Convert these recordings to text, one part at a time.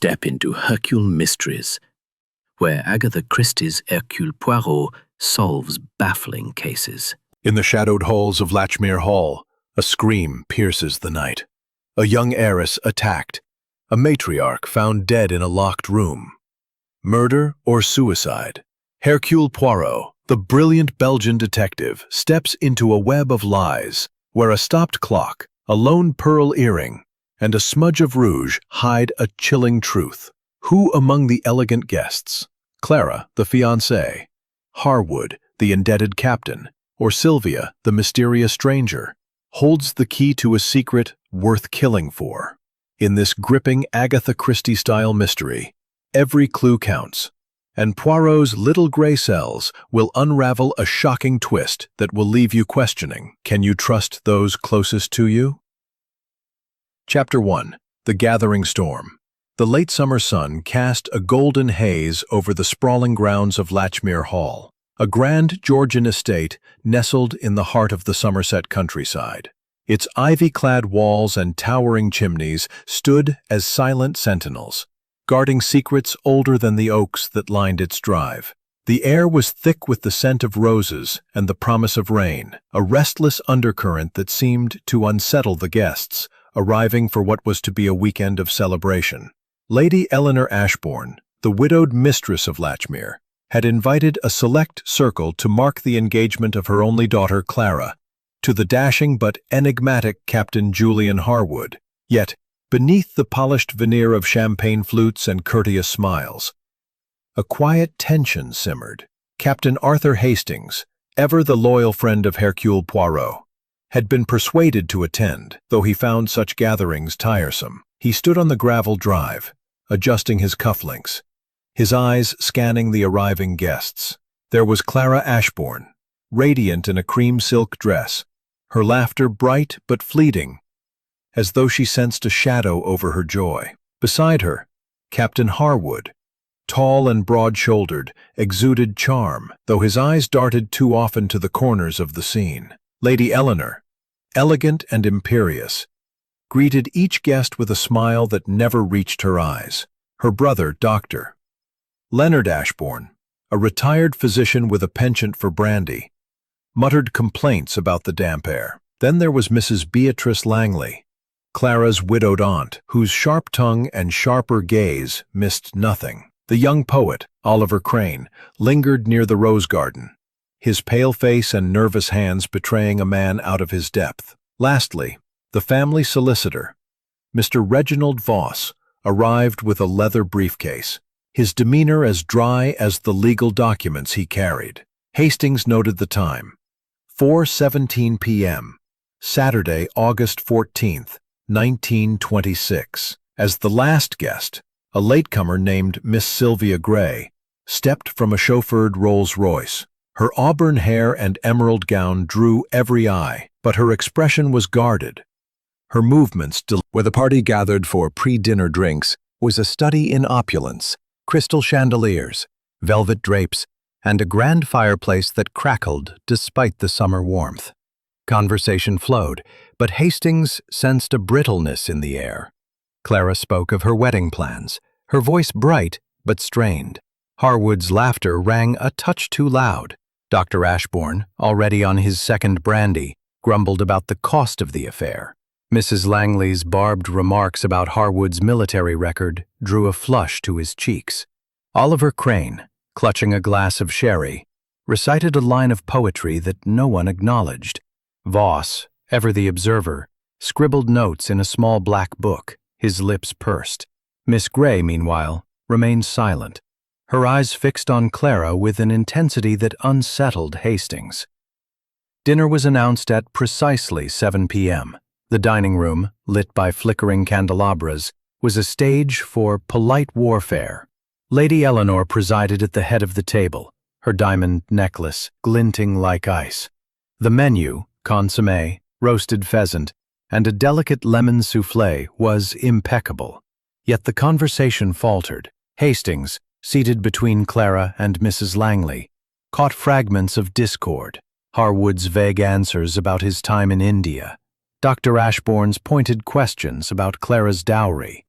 step into Hercule Mysteries, where Agatha Christie's Hercule Poirot solves baffling cases. In the shadowed halls of Latchmere Hall, a scream pierces the night. A young heiress attacked. A matriarch found dead in a locked room. Murder or suicide? Hercule Poirot, the brilliant Belgian detective, steps into a web of lies, where a stopped clock, a lone pearl earring, and a smudge of rouge hide a chilling truth. Who among the elegant guests? Clara, the fiancée, Harwood, the indebted captain, or Sylvia, the mysterious stranger, holds the key to a secret worth killing for? In this gripping Agatha Christie-style mystery, every clue counts, and Poirot's little gray cells will unravel a shocking twist that will leave you questioning, can you trust those closest to you? Chapter 1. The Gathering Storm. The late summer sun cast a golden haze over the sprawling grounds of Latchmere Hall, a grand Georgian estate nestled in the heart of the Somerset countryside. Its ivy-clad walls and towering chimneys stood as silent sentinels, guarding secrets older than the oaks that lined its drive. The air was thick with the scent of roses and the promise of rain, a restless undercurrent that seemed to unsettle the guests, arriving for what was to be a weekend of celebration. Lady Eleanor Ashbourne, the widowed mistress of Latchmere, had invited a select circle to mark the engagement of her only daughter Clara to the dashing but enigmatic Captain Julian Harwood. Yet, beneath the polished veneer of champagne flutes and courteous smiles, a quiet tension simmered. Captain Arthur Hastings, ever the loyal friend of Hercule Poirot, had been persuaded to attend, though he found such gatherings tiresome. He stood on the gravel drive, adjusting his cufflinks, his eyes scanning the arriving guests. There was Clara Ashbourne, radiant in a cream silk dress, her laughter bright but fleeting, as though she sensed a shadow over her joy. Beside her, Captain Harwood, tall and broad-shouldered, exuded charm, though his eyes darted too often to the corners of the scene. Lady Eleanor, elegant and imperious, greeted each guest with a smile that never reached her eyes. Her brother, Dr. Leonard Ashbourne, a retired physician with a penchant for brandy, muttered complaints about the damp air. Then there was Mrs. Beatrice Langley, Clara's widowed aunt, whose sharp tongue and sharper gaze missed nothing. The young poet, Oliver Crane, lingered near the rose garden, his pale face and nervous hands betraying a man out of his depth. Lastly, the family solicitor, Mr. Reginald Voss, arrived with a leather briefcase, his demeanor as dry as the legal documents he carried. Hastings noted the time, 4:17 p.m., Saturday, August 14th, 1926. As the last guest, a latecomer named Miss Sylvia Gray, stepped from a chauffeured Rolls-Royce. Her auburn hair and emerald gown drew every eye, but her expression was guarded. Her movements, where the party gathered for pre-dinner drinks, was a study in opulence, crystal chandeliers, velvet drapes, and a grand fireplace that crackled despite the summer warmth. Conversation flowed, but Hastings sensed a brittleness in the air. Clara spoke of her wedding plans, her voice bright but strained. Harwood's laughter rang a touch too loud. Dr. Ashbourne, already on his second brandy, grumbled about the cost of the affair. Mrs. Langley's barbed remarks about Harwood's military record drew a flush to his cheeks. Oliver Crane, clutching a glass of sherry, recited a line of poetry that no one acknowledged. Voss, ever the observer, scribbled notes in a small black book, his lips pursed. Miss Gray, meanwhile, remained silent, her eyes fixed on Clara with an intensity that unsettled Hastings. Dinner was announced at precisely 7 p.m. The dining room, lit by flickering candelabras, was a stage for polite warfare. Lady Eleanor presided at the head of the table, her diamond necklace glinting like ice. The menu, consommé, roasted pheasant, and a delicate lemon soufflé was impeccable. Yet the conversation faltered. Hastings, seated between Clara and Mrs. Langley, caught fragments of discord. Harwood's vague answers about his time in India, Dr. Ashbourne's pointed questions about Clara's dowry,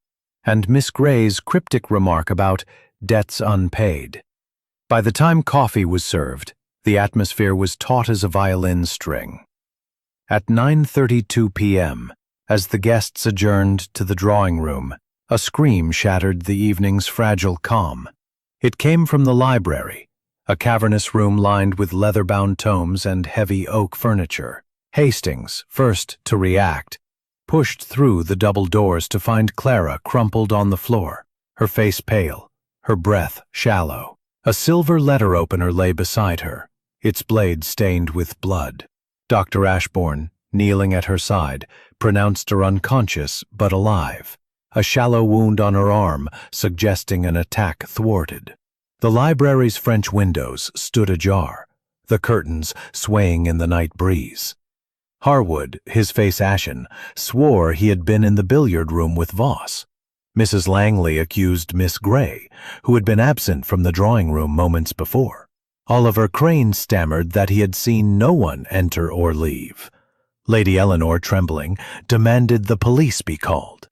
and Miss Gray's cryptic remark about debts unpaid. By the time coffee was served, the atmosphere was taut as a violin string. At 9:32 p.m., as the guests adjourned to the drawing room, a scream shattered the evening's fragile calm. It came from the library, a cavernous room lined with leather-bound tomes and heavy oak furniture. Hastings, first to react, pushed through the double doors to find Clara crumpled on the floor, her face pale, her breath shallow. A silver letter opener lay beside her, its blade stained with blood. Dr. Ashbourne, kneeling at her side, pronounced her unconscious but alive, a shallow wound on her arm suggesting an attack thwarted. The library's French windows stood ajar, the curtains swaying in the night breeze. Harwood, his face ashen, swore he had been in the billiard room with Voss. Mrs. Langley accused Miss Gray, who had been absent from the drawing room moments before. Oliver Crane stammered that he had seen no one enter or leave. Lady Eleanor, trembling, demanded the police be called.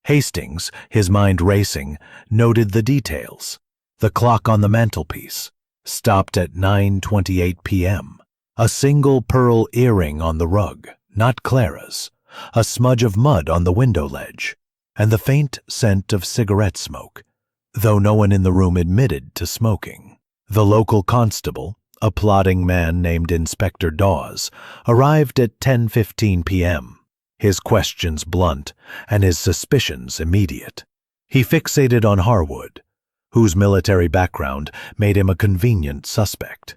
Hastings, his mind racing, noted the details. The clock on the mantelpiece stopped at 9:28 p.m. A single pearl earring on the rug, not Clara's, a smudge of mud on the window ledge, and the faint scent of cigarette smoke, though no one in the room admitted to smoking. The local constable, a plodding man named Inspector Dawes, arrived at 10:15 p.m., his questions blunt and his suspicions immediate. He fixated on Harwood, whose military background made him a convenient suspect,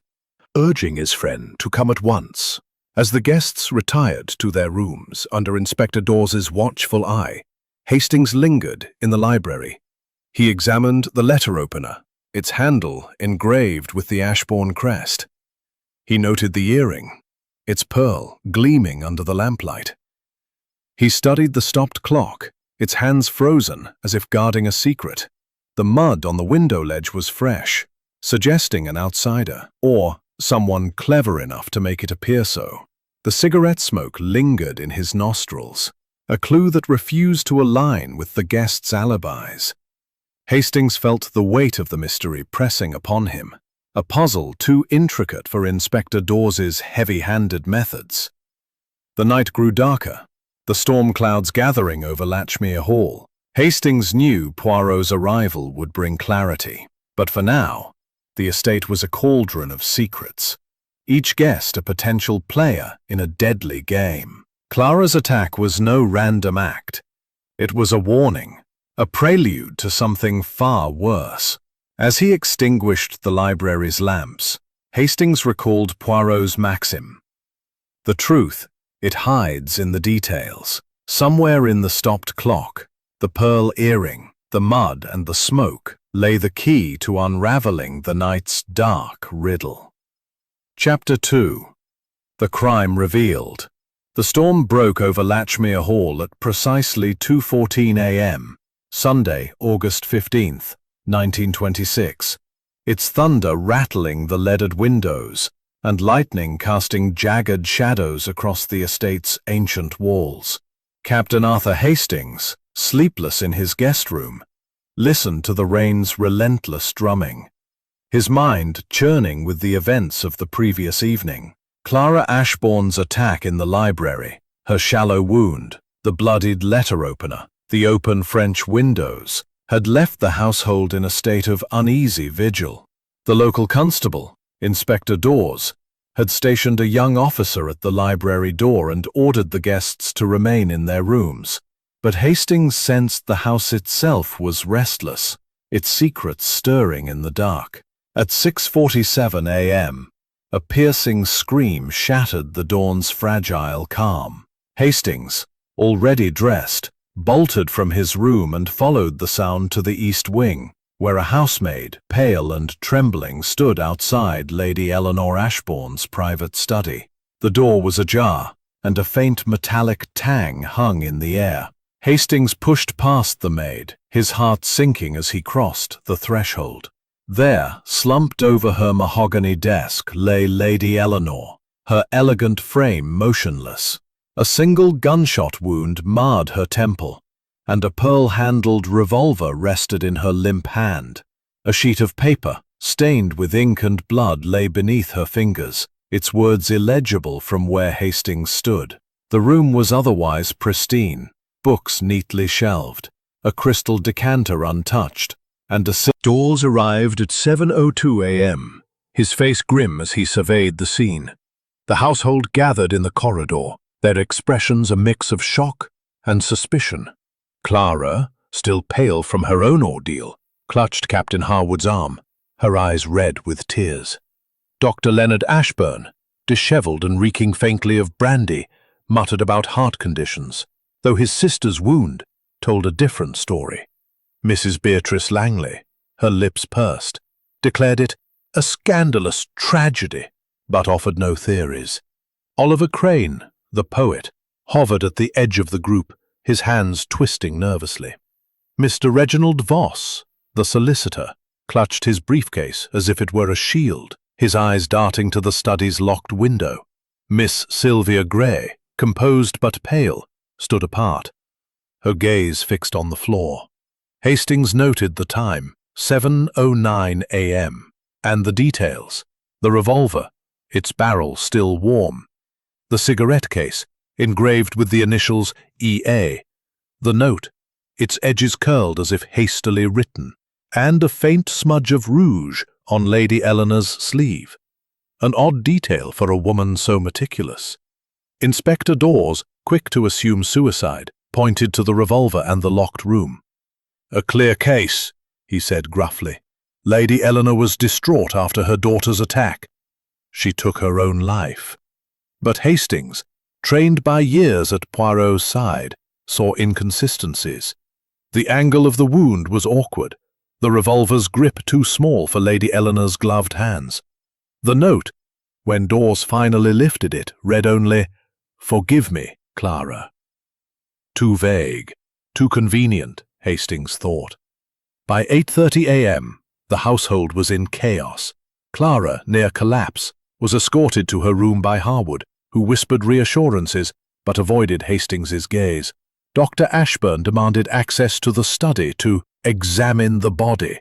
urging his friend to come at once. As the guests retired to their rooms under Inspector Dawes's watchful eye, Hastings lingered in the library. He examined the letter opener, its handle engraved with the Ashbourne crest. He noted the earring, its pearl gleaming under the lamplight. He studied the stopped clock, its hands frozen as if guarding a secret. The mud on the window ledge was fresh, suggesting an outsider, or someone clever enough to make it appear so. The cigarette smoke lingered in his nostrils, a clue that refused to align with the guests' alibis. Hastings felt the weight of the mystery pressing upon him, a puzzle too intricate for Inspector Dawes's heavy-handed methods. The night grew darker, the storm clouds gathering over Latchmere Hall. Hastings knew Poirot's arrival would bring clarity, but for now, the estate was a cauldron of secrets, each guest a potential player in a deadly game. Clara's attack was no random act. It was a warning, a prelude to something far worse. As he extinguished the library's lamps, Hastings recalled Poirot's maxim. The truth, it hides in the details. Somewhere in the stopped clock, the pearl earring, the mud and the smoke lay the key to unraveling the night's dark riddle. Chapter 2. The Crime Revealed. The storm broke over Latchmere Hall at precisely 2:14 a.m., Sunday, August 15th, 1926, its thunder rattling the leaded windows and lightning casting jagged shadows across the estate's ancient walls. Captain Arthur Hastings, sleepless in his guest room, listened to the rain's relentless drumming, his mind churning with the events of the previous evening. Clara Ashbourne's attack in the library, her shallow wound, the bloodied letter opener, the open French windows, had left the household in a state of uneasy vigil. The local constable, Inspector Dawes, had stationed a young officer at the library door and ordered the guests to remain in their rooms. But Hastings sensed the house itself was restless, its secrets stirring in the dark. At 6:47 a.m., a piercing scream shattered the dawn's fragile calm. Hastings, already dressed, bolted from his room and followed the sound to the east wing, where a housemaid, pale and trembling, stood outside Lady Eleanor Ashbourne's private study. The door was ajar, and a faint metallic tang hung in the air. Hastings pushed past the maid, his heart sinking as he crossed the threshold. There, slumped over her mahogany desk, lay Lady Eleanor, her elegant frame motionless. A single gunshot wound marred her temple, and a pearl-handled revolver rested in her limp hand. A sheet of paper, stained with ink and blood, lay beneath her fingers, its words illegible from where Hastings stood. The room was otherwise pristine, books neatly shelved, a crystal decanter untouched, and Dawes arrived at 7:02 a.m., his face grim as he surveyed the scene. The household gathered in the corridor, their expressions a mix of shock and suspicion. Clara, still pale from her own ordeal, clutched Captain Harwood's arm, her eyes red with tears. Dr. Leonard Ashburn, dishevelled and reeking faintly of brandy, muttered about heart conditions, though his sister's wound told a different story. Mrs. Beatrice Langley, her lips pursed, declared it a scandalous tragedy, but offered no theories. Oliver Crane, the poet, hovered at the edge of the group, his hands twisting nervously. Mr. Reginald Voss, the solicitor, clutched his briefcase as if it were a shield, his eyes darting to the study's locked window. Miss Sylvia Grey, composed but pale, stood apart, her gaze fixed on the floor. Hastings noted the time, 7:09 a.m., and the details: the revolver, its barrel still warm, the cigarette case, engraved with the initials E.A., the note, its edges curled as if hastily written, and a faint smudge of rouge on Lady Eleanor's sleeve. An odd detail for a woman so meticulous. Inspector Dawes, quick to assume suicide, pointed to the revolver and the locked room. "A clear case," he said gruffly. "Lady Eleanor was distraught after her daughter's attack. She took her own life." But Hastings, trained by years at Poirot's side, saw inconsistencies. The angle of the wound was awkward, the revolver's grip too small for Lady Eleanor's gloved hands. The note, when Dawes finally lifted it, read only, "Forgive me, Clara." Too vague, too convenient, Hastings thought. By 8:30 a.m., the household was in chaos. Clara, near collapse, was escorted to her room by Harwood, who whispered reassurances but avoided Hastings's gaze. Dr. Ashburn demanded access to the study to examine the body.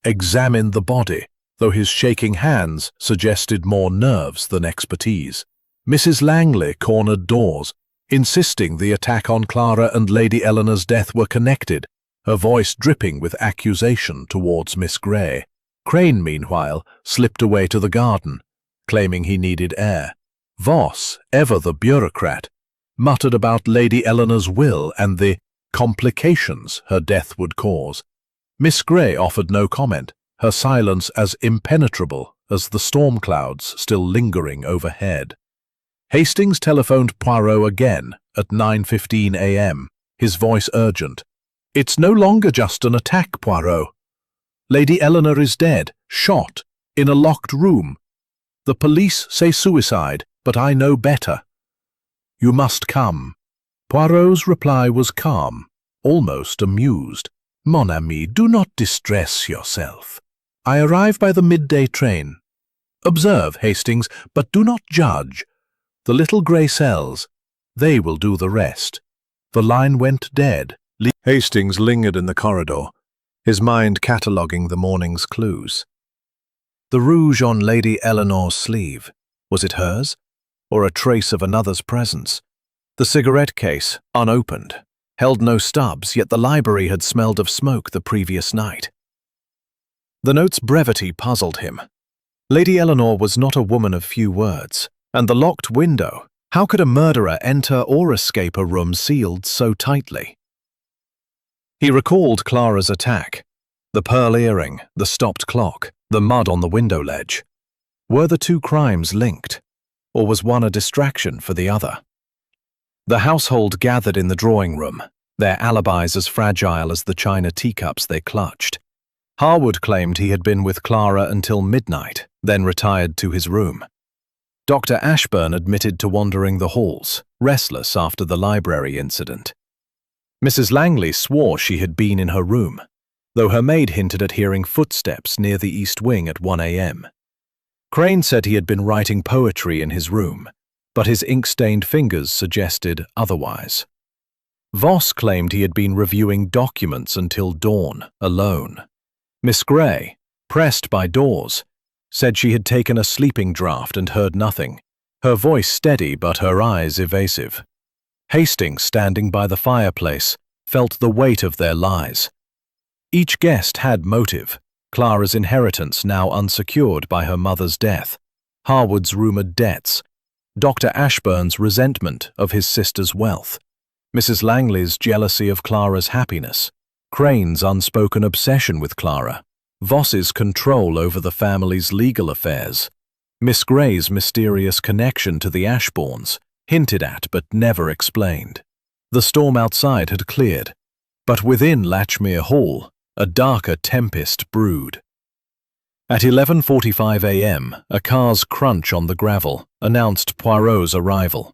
Examine the body, though his shaking hands suggested more nerves than expertise. Mrs. Langley cornered Dawes, insisting the attack on Clara and Lady Eleanor's death were connected, her voice dripping with accusation towards Miss Grey. Crane, meanwhile, slipped away to the garden, claiming he needed air. Voss, ever the bureaucrat, muttered about Lady Eleanor's will and the complications her death would cause. Miss Grey offered no comment, her silence as impenetrable as the storm clouds still lingering overhead. Hastings telephoned Poirot again at 9:15 a.m., his voice urgent. "It's no longer just an attack, Poirot. Lady Eleanor is dead, shot, in a locked room. The police say suicide, but I know better. You must come." Poirot's reply was calm, almost amused. "Mon ami, do not distress yourself. I arrive by the midday train. Observe, Hastings, but do not judge. The little grey cells, they will do the rest." The line went dead. Hastings lingered in the corridor, his mind cataloguing the morning's clues. The rouge on Lady Eleanor's sleeve, was it hers, or a trace of another's presence? The cigarette case, unopened, held no stubs, yet the library had smelled of smoke the previous night. The note's brevity puzzled him. Lady Eleanor was not a woman of few words, and the locked window, how could a murderer enter or escape a room sealed so tightly? He recalled Clara's attack, the pearl earring, the stopped clock, the mud on the window ledge. Were the two crimes linked, or was one a distraction for the other? The household gathered in the drawing room, their alibis as fragile as the china teacups they clutched. Harwood claimed he had been with Clara until midnight, then retired to his room. Dr. Ashburn admitted to wandering the halls, restless after the library incident. Mrs. Langley swore she had been in her room, though her maid hinted at hearing footsteps near the east wing at 1 a.m. Crane said he had been writing poetry in his room, but his ink-stained fingers suggested otherwise. Voss claimed he had been reviewing documents until dawn, alone. Miss Grey, pressed by Dawes, said she had taken a sleeping draught and heard nothing, her voice steady but her eyes evasive. Hastings, standing by the fireplace, felt the weight of their lies. Each guest had motive: Clara's inheritance now unsecured by her mother's death, Harwood's rumoured debts, Dr. Ashburn's resentment of his sister's wealth, Mrs. Langley's jealousy of Clara's happiness, Crane's unspoken obsession with Clara, Voss's control over the family's legal affairs, Miss Grey's mysterious connection to the Ashbournes, hinted at but never explained. The storm outside had cleared, but within Latchmere Hall, a darker tempest brewed. At 11:45 a.m., a car's crunch on the gravel announced Poirot's arrival.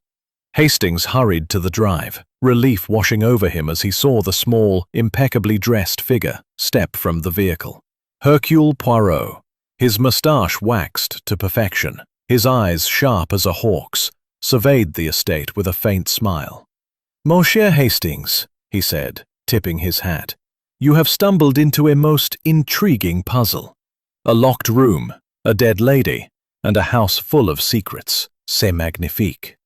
Hastings hurried to the drive, relief washing over him as he saw the small, impeccably dressed figure step from the vehicle. Hercule Poirot, his moustache waxed to perfection, his eyes sharp as a hawk's, surveyed the estate with a faint smile. "Mon cher Hastings," he said, tipping his hat, "you have stumbled into a most intriguing puzzle. A locked room, a dead lady, and a house full of secrets. C'est magnifique.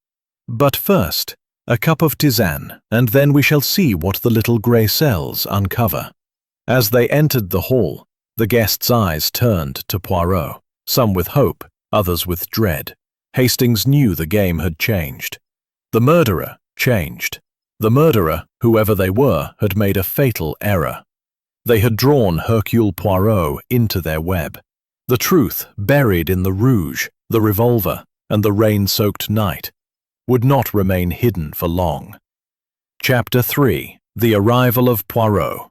But first, a cup of tisane, and then we shall see what the little grey cells uncover." As they entered the hall, the guests' eyes turned to Poirot, some with hope, others with dread. Hastings knew the game had changed. The murderer changed. The murderer, whoever they were, had made a fatal error. They had drawn Hercule Poirot into their web. The truth, buried in the rouge, the revolver, and the rain-soaked night, would not remain hidden for long. Chapter 3. The Arrival of Poirot.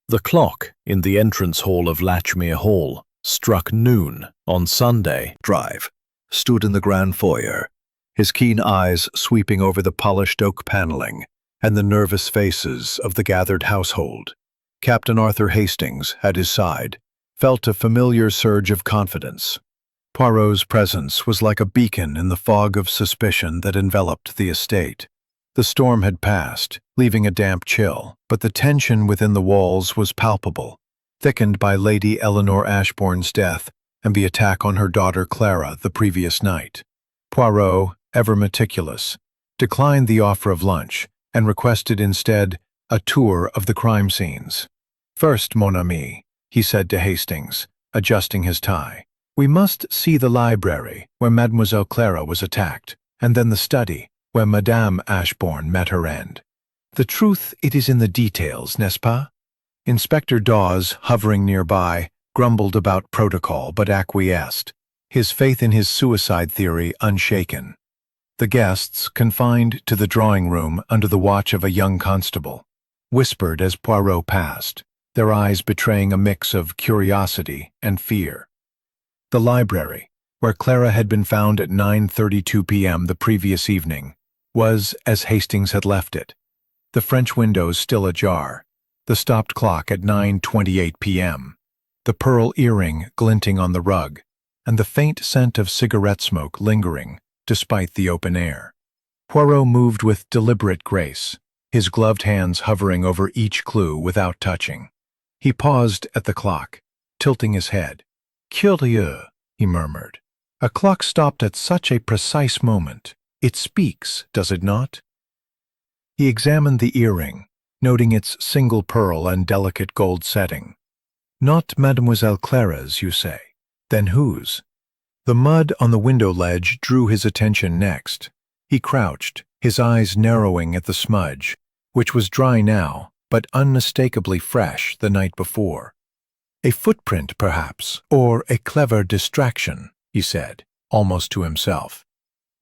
The clock in the entrance hall of Latchmere Hall struck noon on Sunday. Drive stood in the grand foyer, his keen eyes sweeping over the polished oak paneling and the nervous faces of the gathered household. Captain Arthur Hastings, at his side, felt a familiar surge of confidence. Poirot's presence was like a beacon in the fog of suspicion that enveloped the estate. The storm had passed, leaving a damp chill, but the tension within the walls was palpable, thickened by Lady Eleanor Ashbourne's death and the attack on her daughter Clara the previous night. Poirot, ever meticulous, declined the offer of lunch and requested instead a tour of the crime scenes. "First, mon ami," he said to Hastings, adjusting his tie, "we must see the library where Mademoiselle Clara was attacked, and then the study where Madame Ashbourne met her end. The truth, it is in the details, n'est-ce pas?" Inspector Dawes, hovering nearby, grumbled about protocol but acquiesced, his faith in his suicide theory unshaken. The guests, confined to the drawing room under the watch of a young constable, whispered as Poirot passed, their eyes betraying a mix of curiosity and fear. The library, where Clara had been found at 9:32 p.m. the previous evening, was as Hastings had left it, the French windows still ajar, the stopped clock at 9:28 p.m., the pearl earring glinting on the rug, and the faint scent of cigarette smoke lingering despite the open air. Poirot moved with deliberate grace, his gloved hands hovering over each clue without touching. He paused at the clock, tilting his head. "Curieux," he murmured. "A clock stopped at such a precise moment. It speaks, does it not?" He examined the earring, noting its single pearl and delicate gold setting. "Not Mademoiselle Clara's, you say? Then whose?" The mud on the window ledge drew his attention next. He crouched, his eyes narrowing at the smudge, which was dry now, but unmistakably fresh the night before. "A footprint, perhaps, or a clever distraction," he said, almost to himself.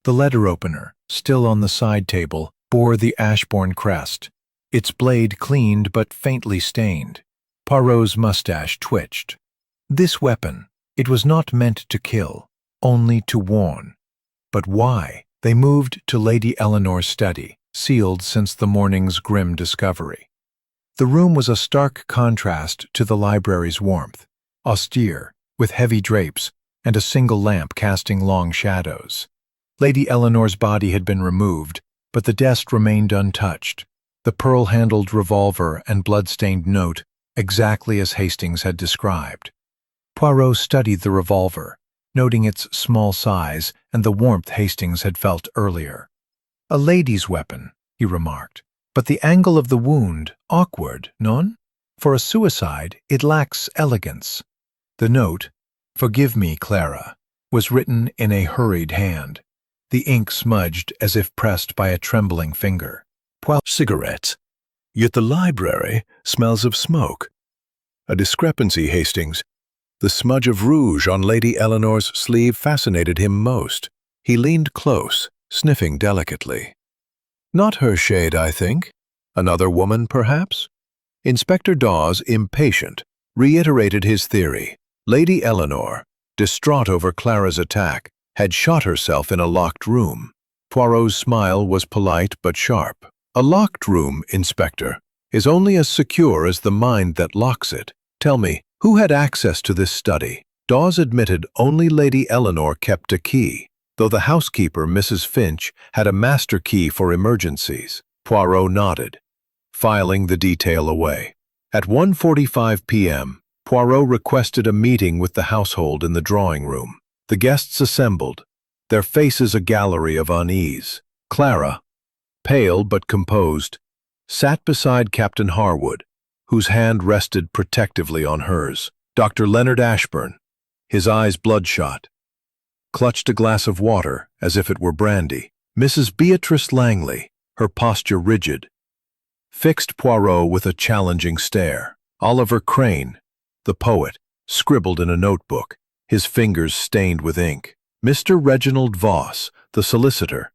The letter opener, still on the side table, bore the Ashbourne crest, its blade cleaned but faintly stained. Poirot's mustache twitched. This weapon, it was not meant to kill, only to warn. But why? They moved to Lady Eleanor's study, sealed since the morning's grim discovery. The room was a stark contrast to the library's warmth, austere, with heavy drapes and a single lamp casting long shadows. Lady Eleanor's body had been removed, but the desk remained untouched, the pearl-handled revolver and blood-stained note, exactly as Hastings had described. Poirot studied the revolver, noting its small size and the warmth Hastings had felt earlier. "A lady's weapon," he remarked, "but the angle of the wound awkward, non? For a suicide, it lacks elegance." The note, "Forgive me, Clara," was written in a hurried hand, the ink smudged as if pressed by a trembling finger. Cigarettes. Yet the library smells of smoke. A discrepancy, Hastings. The smudge of rouge on Lady Eleanor's sleeve fascinated him most. He leaned close, sniffing delicately. Not her shade, I think. Another woman, perhaps? Inspector Dawes, impatient, reiterated his theory. Lady Eleanor, distraught over Clara's attack, had shot herself in a locked room. Poirot's smile was polite but sharp. A locked room, Inspector, is only as secure as the mind that locks it. Tell me, who had access to this study? Dawes admitted only Lady Eleanor kept a key, though the housekeeper, Mrs. Finch, had a master key for emergencies. Poirot nodded, filing the detail away. At 1:45 p.m., Poirot requested a meeting with the household in the drawing room. The guests assembled, their faces a gallery of unease. Clara, pale but composed, sat beside Captain Harwood, whose hand rested protectively on hers. Dr. Leonard Ashburn, his eyes bloodshot, clutched a glass of water as if it were brandy. Mrs. Beatrice Langley, her posture rigid, fixed Poirot with a challenging stare. Oliver Crane, the poet, scribbled in a notebook, his fingers stained with ink. Mr. Reginald Voss, the solicitor,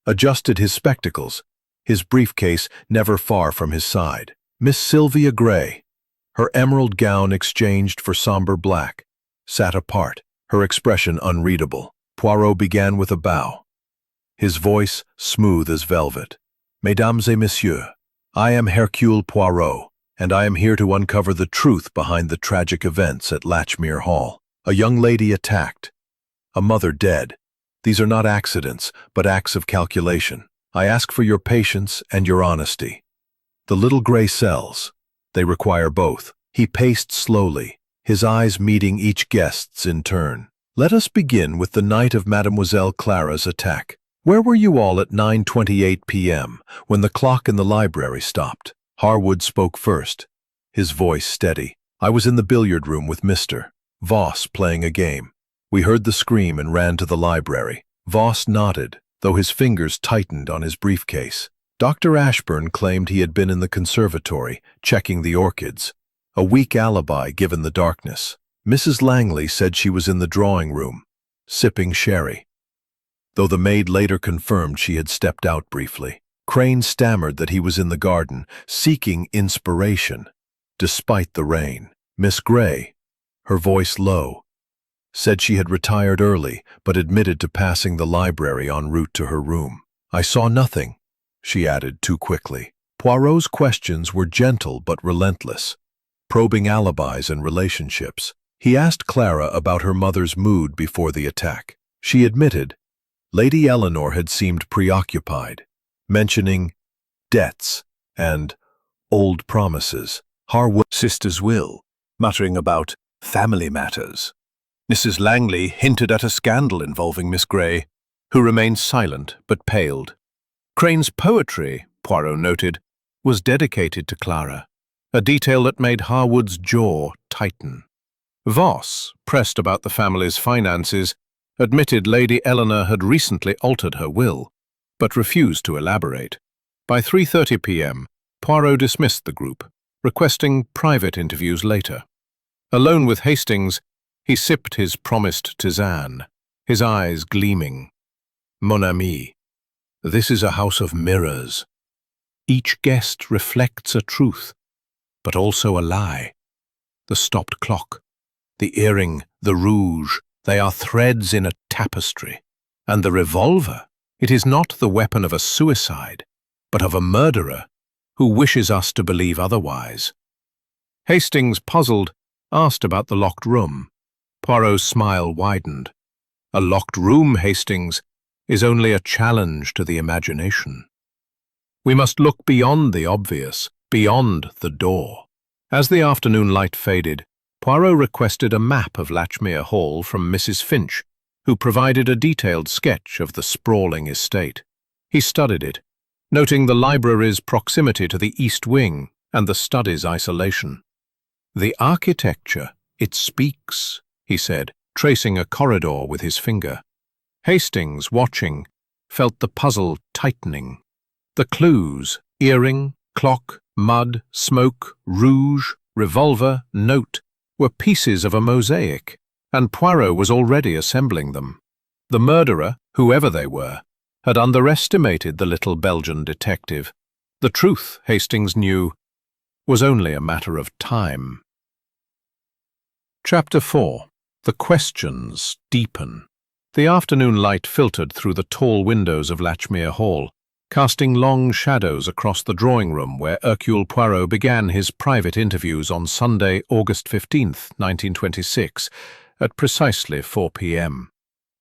adjusted his spectacles, his briefcase never far from his side. Miss Sylvia Gray, her emerald gown exchanged for somber black, sat apart, her expression unreadable. Poirot began with a bow, his voice smooth as velvet. "Mesdames et messieurs, I am Hercule Poirot, and I am here to uncover the truth behind the tragic events at Latchmere Hall. A young lady attacked, a mother dead. These are not accidents, but acts of calculation. I ask for your patience and your honesty. The little gray cells, they require both." He paced slowly, his eyes meeting each guest's in turn. "Let us begin with the night of Mademoiselle Clara's attack. Where were you all at 9:28 p.m. when the clock in the library stopped?" Harwood spoke first, his voice steady. "I was in the billiard room with Mr. Voss playing a game. We heard the scream and ran to the library." Voss nodded, though his fingers tightened on his briefcase. Dr. Ashburn claimed he had been in the conservatory, checking the orchids. A weak alibi given the darkness. Mrs. Langley said she was in the drawing room, sipping sherry, though the maid later confirmed she had stepped out briefly. Crane stammered that he was in the garden, seeking inspiration, despite the rain. Miss Gray, her voice low, said she had retired early, but admitted to passing the library en route to her room. "I saw nothing," she added too quickly. Poirot's questions were gentle but relentless, probing alibis and relationships. He asked Clara about her mother's mood before the attack. She admitted Lady Eleanor had seemed preoccupied, mentioning debts and old promises. Harwood's sister's will, muttering about family matters. Mrs. Langley hinted at a scandal involving Miss Gray, who remained silent but paled. Crane's poetry, Poirot noted, was dedicated to Clara, a detail that made Harwood's jaw tighten. Voss, pressed about the family's finances, admitted Lady Eleanor had recently altered her will, but refused to elaborate. By 3:30 p.m., Poirot dismissed the group, requesting private interviews later. Alone with Hastings, he sipped his promised tisane, his eyes gleaming. "Mon ami, this is a house of mirrors. Each guest reflects a truth, but also a lie. The stopped clock, the earring, the rouge, they are threads in a tapestry. And the revolver, it is not the weapon of a suicide, but of a murderer who wishes us to believe otherwise." Hastings, puzzled, asked about the locked room. Poirot's smile widened. "A locked room, Hastings, is only a challenge to the imagination." We must look beyond the obvious, beyond the door. As the afternoon light faded, Poirot requested a map of Latchmere Hall from Mrs. Finch, who provided a detailed sketch of the sprawling estate. He studied it, noting the library's proximity to the east wing and the study's isolation. "The architecture, it speaks," he said, tracing a corridor with his finger. Hastings, watching, felt the puzzle tightening. The clues, earring, clock, mud, smoke, rouge, revolver, note, were pieces of a mosaic, and Poirot was already assembling them. The murderer, whoever they were, had underestimated the little Belgian detective. The truth, Hastings knew, was only a matter of time. Chapter 4. The questions deepen. The afternoon light filtered through the tall windows of Latchmere Hall, casting long shadows across the drawing-room where Hercule Poirot began his private interviews on Sunday, August 15th, 1926, at precisely 4 p.m.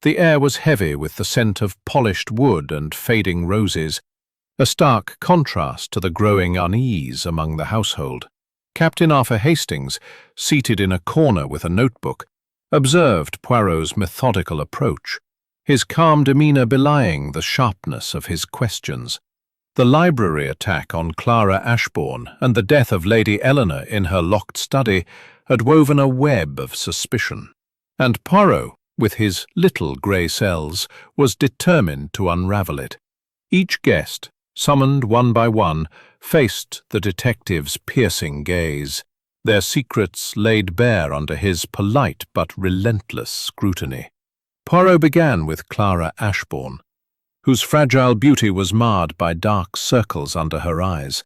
The air was heavy with the scent of polished wood and fading roses, a stark contrast to the growing unease among the household. Captain Arthur Hastings, seated in a corner with a notebook, observed Poirot's methodical approach, his calm demeanor belying the sharpness of his questions. The library attack on Clara Ashbourne and the death of Lady Eleanor in her locked study had woven a web of suspicion, and Poirot, with his little grey cells, was determined to unravel it. Each guest, summoned one by one, faced the detective's piercing gaze, their secrets laid bare under his polite but relentless scrutiny. Poirot began with Clara Ashbourne, whose fragile beauty was marred by dark circles under her eyes.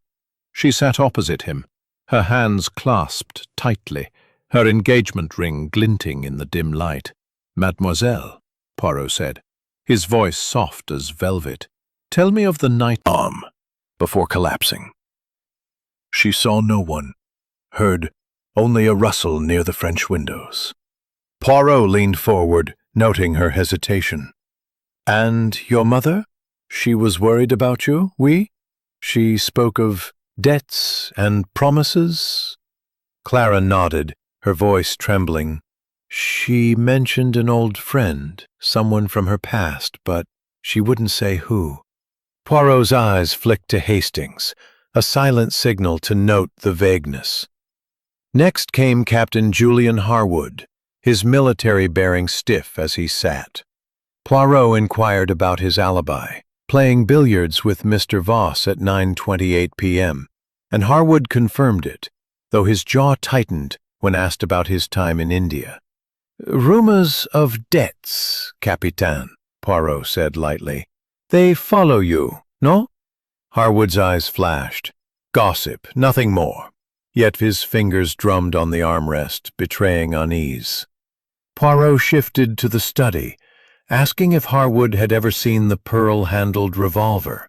She sat opposite him, her hands clasped tightly, her engagement ring glinting in the dim light. "Mademoiselle," Poirot said, his voice soft as velvet, "tell me of the night before collapsing." She saw no one, heard only a rustle near the French windows. Poirot leaned forward, noting her hesitation. "And your mother? She was worried about you, oui? She spoke of debts and promises?" Clara nodded, her voice trembling. "She mentioned an old friend, someone from her past, but she wouldn't say who." Poirot's eyes flicked to Hastings, a silent signal to note the vagueness. Next came Captain Julian Harwood, his military bearing stiff as he sat. Poirot inquired about his alibi, playing billiards with Mr. Voss at 9:28 p.m., and Harwood confirmed it, though his jaw tightened when asked about his time in India. "Rumors of debts, Capitaine," Poirot said lightly. "They follow you, no?" Harwood's eyes flashed. Gossip, nothing more. Yet his fingers drummed on the armrest, betraying unease. Poirot shifted to the study, asking if Harwood had ever seen the pearl-handled revolver.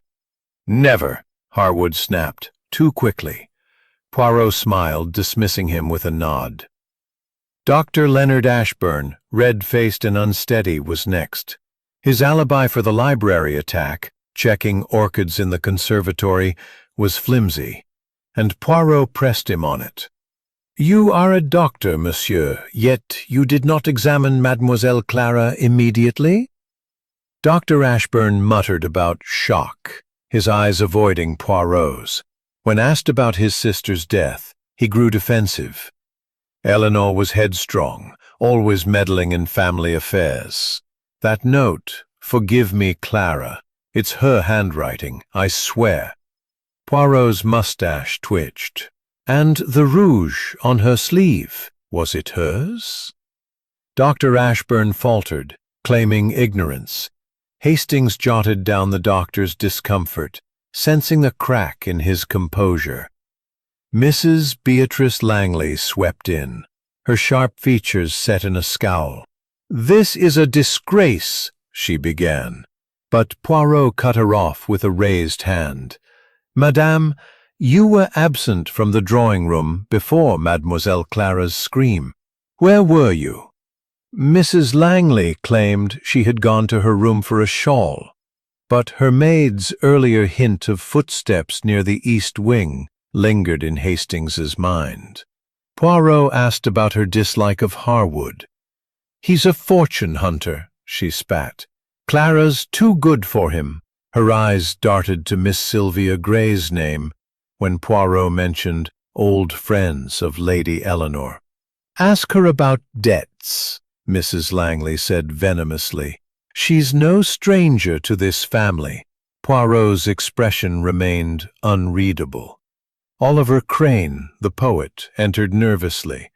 "Never," Harwood snapped, too quickly. Poirot smiled, dismissing him with a nod. Dr. Leonard Ashburn, red-faced and unsteady, was next. His alibi for the library attack, checking orchids in the conservatory, was flimsy, and Poirot pressed him on it. "You are a doctor, monsieur, yet you did not examine Mademoiselle Clara immediately?" Dr. Ashburn muttered about shock, his eyes avoiding Poirot's. When asked about his sister's death, he grew defensive. Eleanor was headstrong, always meddling in family affairs. That note, "Forgive me, Clara," it's her handwriting, I swear. Poirot's mustache twitched. "And the rouge on her sleeve, was it hers?" Dr. Ashburn faltered, claiming ignorance. Hastings jotted down the doctor's discomfort, sensing the crack in his composure. Mrs. Beatrice Langley swept in, her sharp features set in a scowl. "This is a disgrace," she began, but Poirot cut her off with a raised hand. "Madame, you were absent from the drawing-room before Mademoiselle Clara's scream. Where were you?" "Mrs. Langley claimed she had gone to her room for a shawl." But her maid's earlier hint of footsteps near the east wing lingered in Hastings's mind. Poirot asked about her dislike of Harwood. "He's a fortune hunter," she spat. "Clara's too good for him." Her eyes darted to Miss Sylvia Grey's name when Poirot mentioned old friends of Lady Eleanor. "Ask her about debts," Mrs. Langley said venomously. "She's no stranger to this family." Poirot's expression remained unreadable. Oliver Crane, the poet, entered nervously,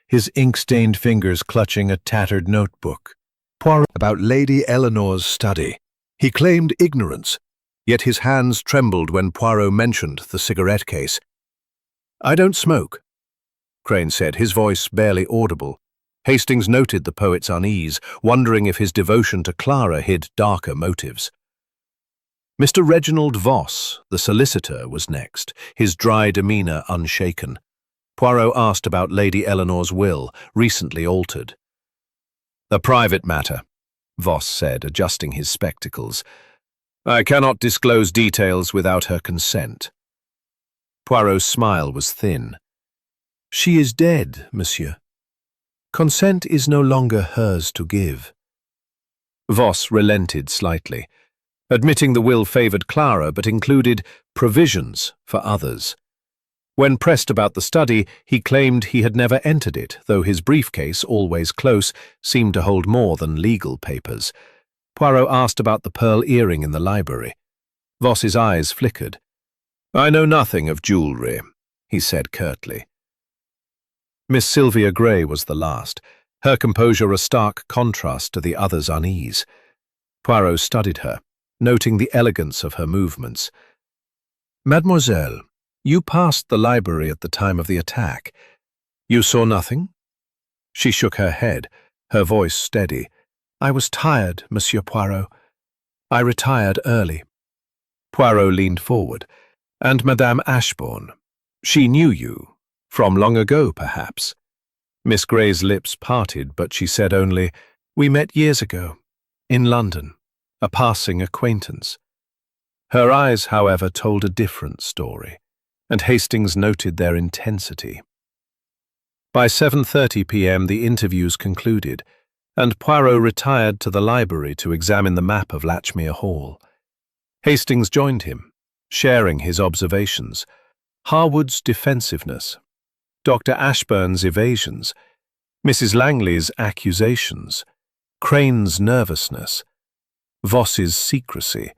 his ink-stained fingers clutching a tattered notebook. Poirot about Lady Eleanor's study. He claimed ignorance, yet his hands trembled when Poirot mentioned the cigarette case. "I don't smoke," Crane said, his voice barely audible. Hastings noted the poet's unease, wondering if his devotion to Clara hid darker motives. Mr. Reginald Voss, the solicitor, was next, his dry demeanour unshaken. Poirot asked about Lady Eleanor's will, recently altered. "A private matter," Voss said, adjusting his spectacles. "I cannot disclose details without her consent." Poirot's smile was thin. "She is dead, monsieur. Consent is no longer hers to give." Voss relented slightly, admitting the will favoured Clara but included provisions for others. When pressed about the study, he claimed he had never entered it, though his briefcase, always close, seemed to hold more than legal papers. Poirot asked about the pearl earring in the library. Voss's eyes flickered. "I know nothing of jewellery," he said curtly. Miss Sylvia Grey was the last, her composure a stark contrast to the other's unease. Poirot studied her, noting the elegance of her movements. "Mademoiselle, you passed the library at the time of the attack. You saw nothing?" She shook her head, her voice steady. "I was tired, Monsieur Poirot. I retired early." Poirot leaned forward. "And Madame Ashbourne? She knew you? From long ago, perhaps?" Miss Grey's lips parted, but she said only, "We met years ago, in London, a passing acquaintance." Her eyes, however, told a different story, and Hastings noted their intensity. By 7:30 p.m. the interviews concluded, and Poirot retired to the library to examine the map of Latchmere Hall. Hastings joined him, sharing his observations. Harwood's defensiveness, Dr. Ashburn's evasions, Mrs. Langley's accusations, Crane's nervousness, Voss's secrecy,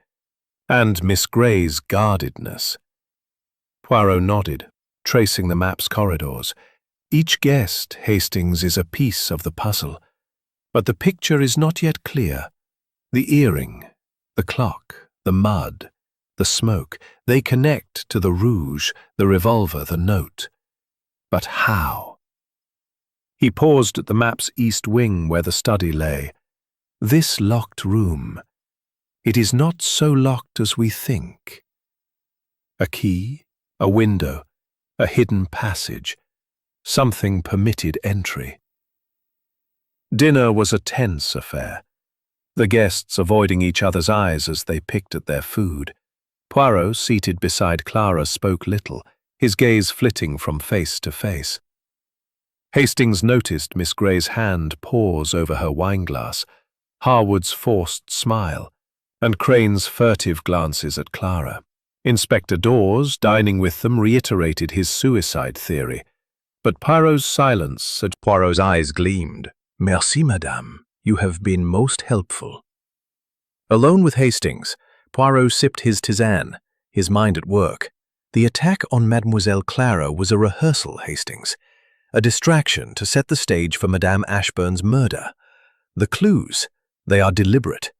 and Miss Grey's guardedness. Poirot nodded, tracing the map's corridors. Each guessed Hastings is a piece of the puzzle, but the picture is not yet clear. The earring, the clock, the mud, the smoke, they connect to the rouge, the revolver, the note. But how? He paused at the map's east wing where the study lay. This locked room. It is not so locked as we think. A key, a window, a hidden passage. Something permitted entry. Dinner was a tense affair, the guests avoiding each other's eyes as they picked at their food. Poirot, seated beside Clara, spoke little, his gaze flitting from face to face. Hastings noticed Miss Grey's hand pause over her wineglass, Harwood's forced smile, and Crane's furtive glances at Clara. Inspector Dawes, dining with them, reiterated his suicide theory, but Poirot's silence said. Poirot's eyes gleamed. "Merci, madame. You have been most helpful." Alone with Hastings, Poirot sipped his tisane, his mind at work. The attack on Mademoiselle Clara was a rehearsal, Hastings, a distraction to set the stage for Madame Ashburn's murder. The clues, they are deliberate,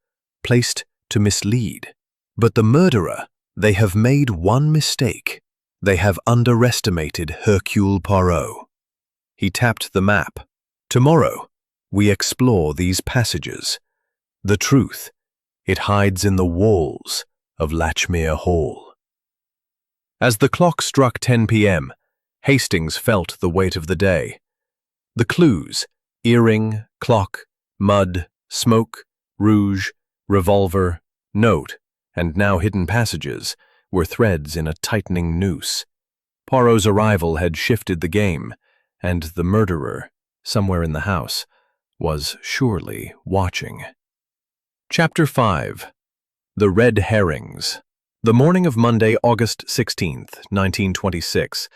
placed to mislead. But the murderer, they have made one mistake. They have underestimated Hercule Poirot. He tapped the map. Tomorrow, we explore these passages. The truth, it hides in the walls of Latchmere Hall. As the clock struck 10 p.m., Hastings felt the weight of the day. The clues, earring, clock, mud, smoke, rouge, revolver, note, and now hidden passages were threads in a tightening noose. Poirot's arrival had shifted the game, and the murderer, somewhere in the house, was surely watching. Chapter 5. The Red Herrings. The morning of Monday, August 16th, 1926,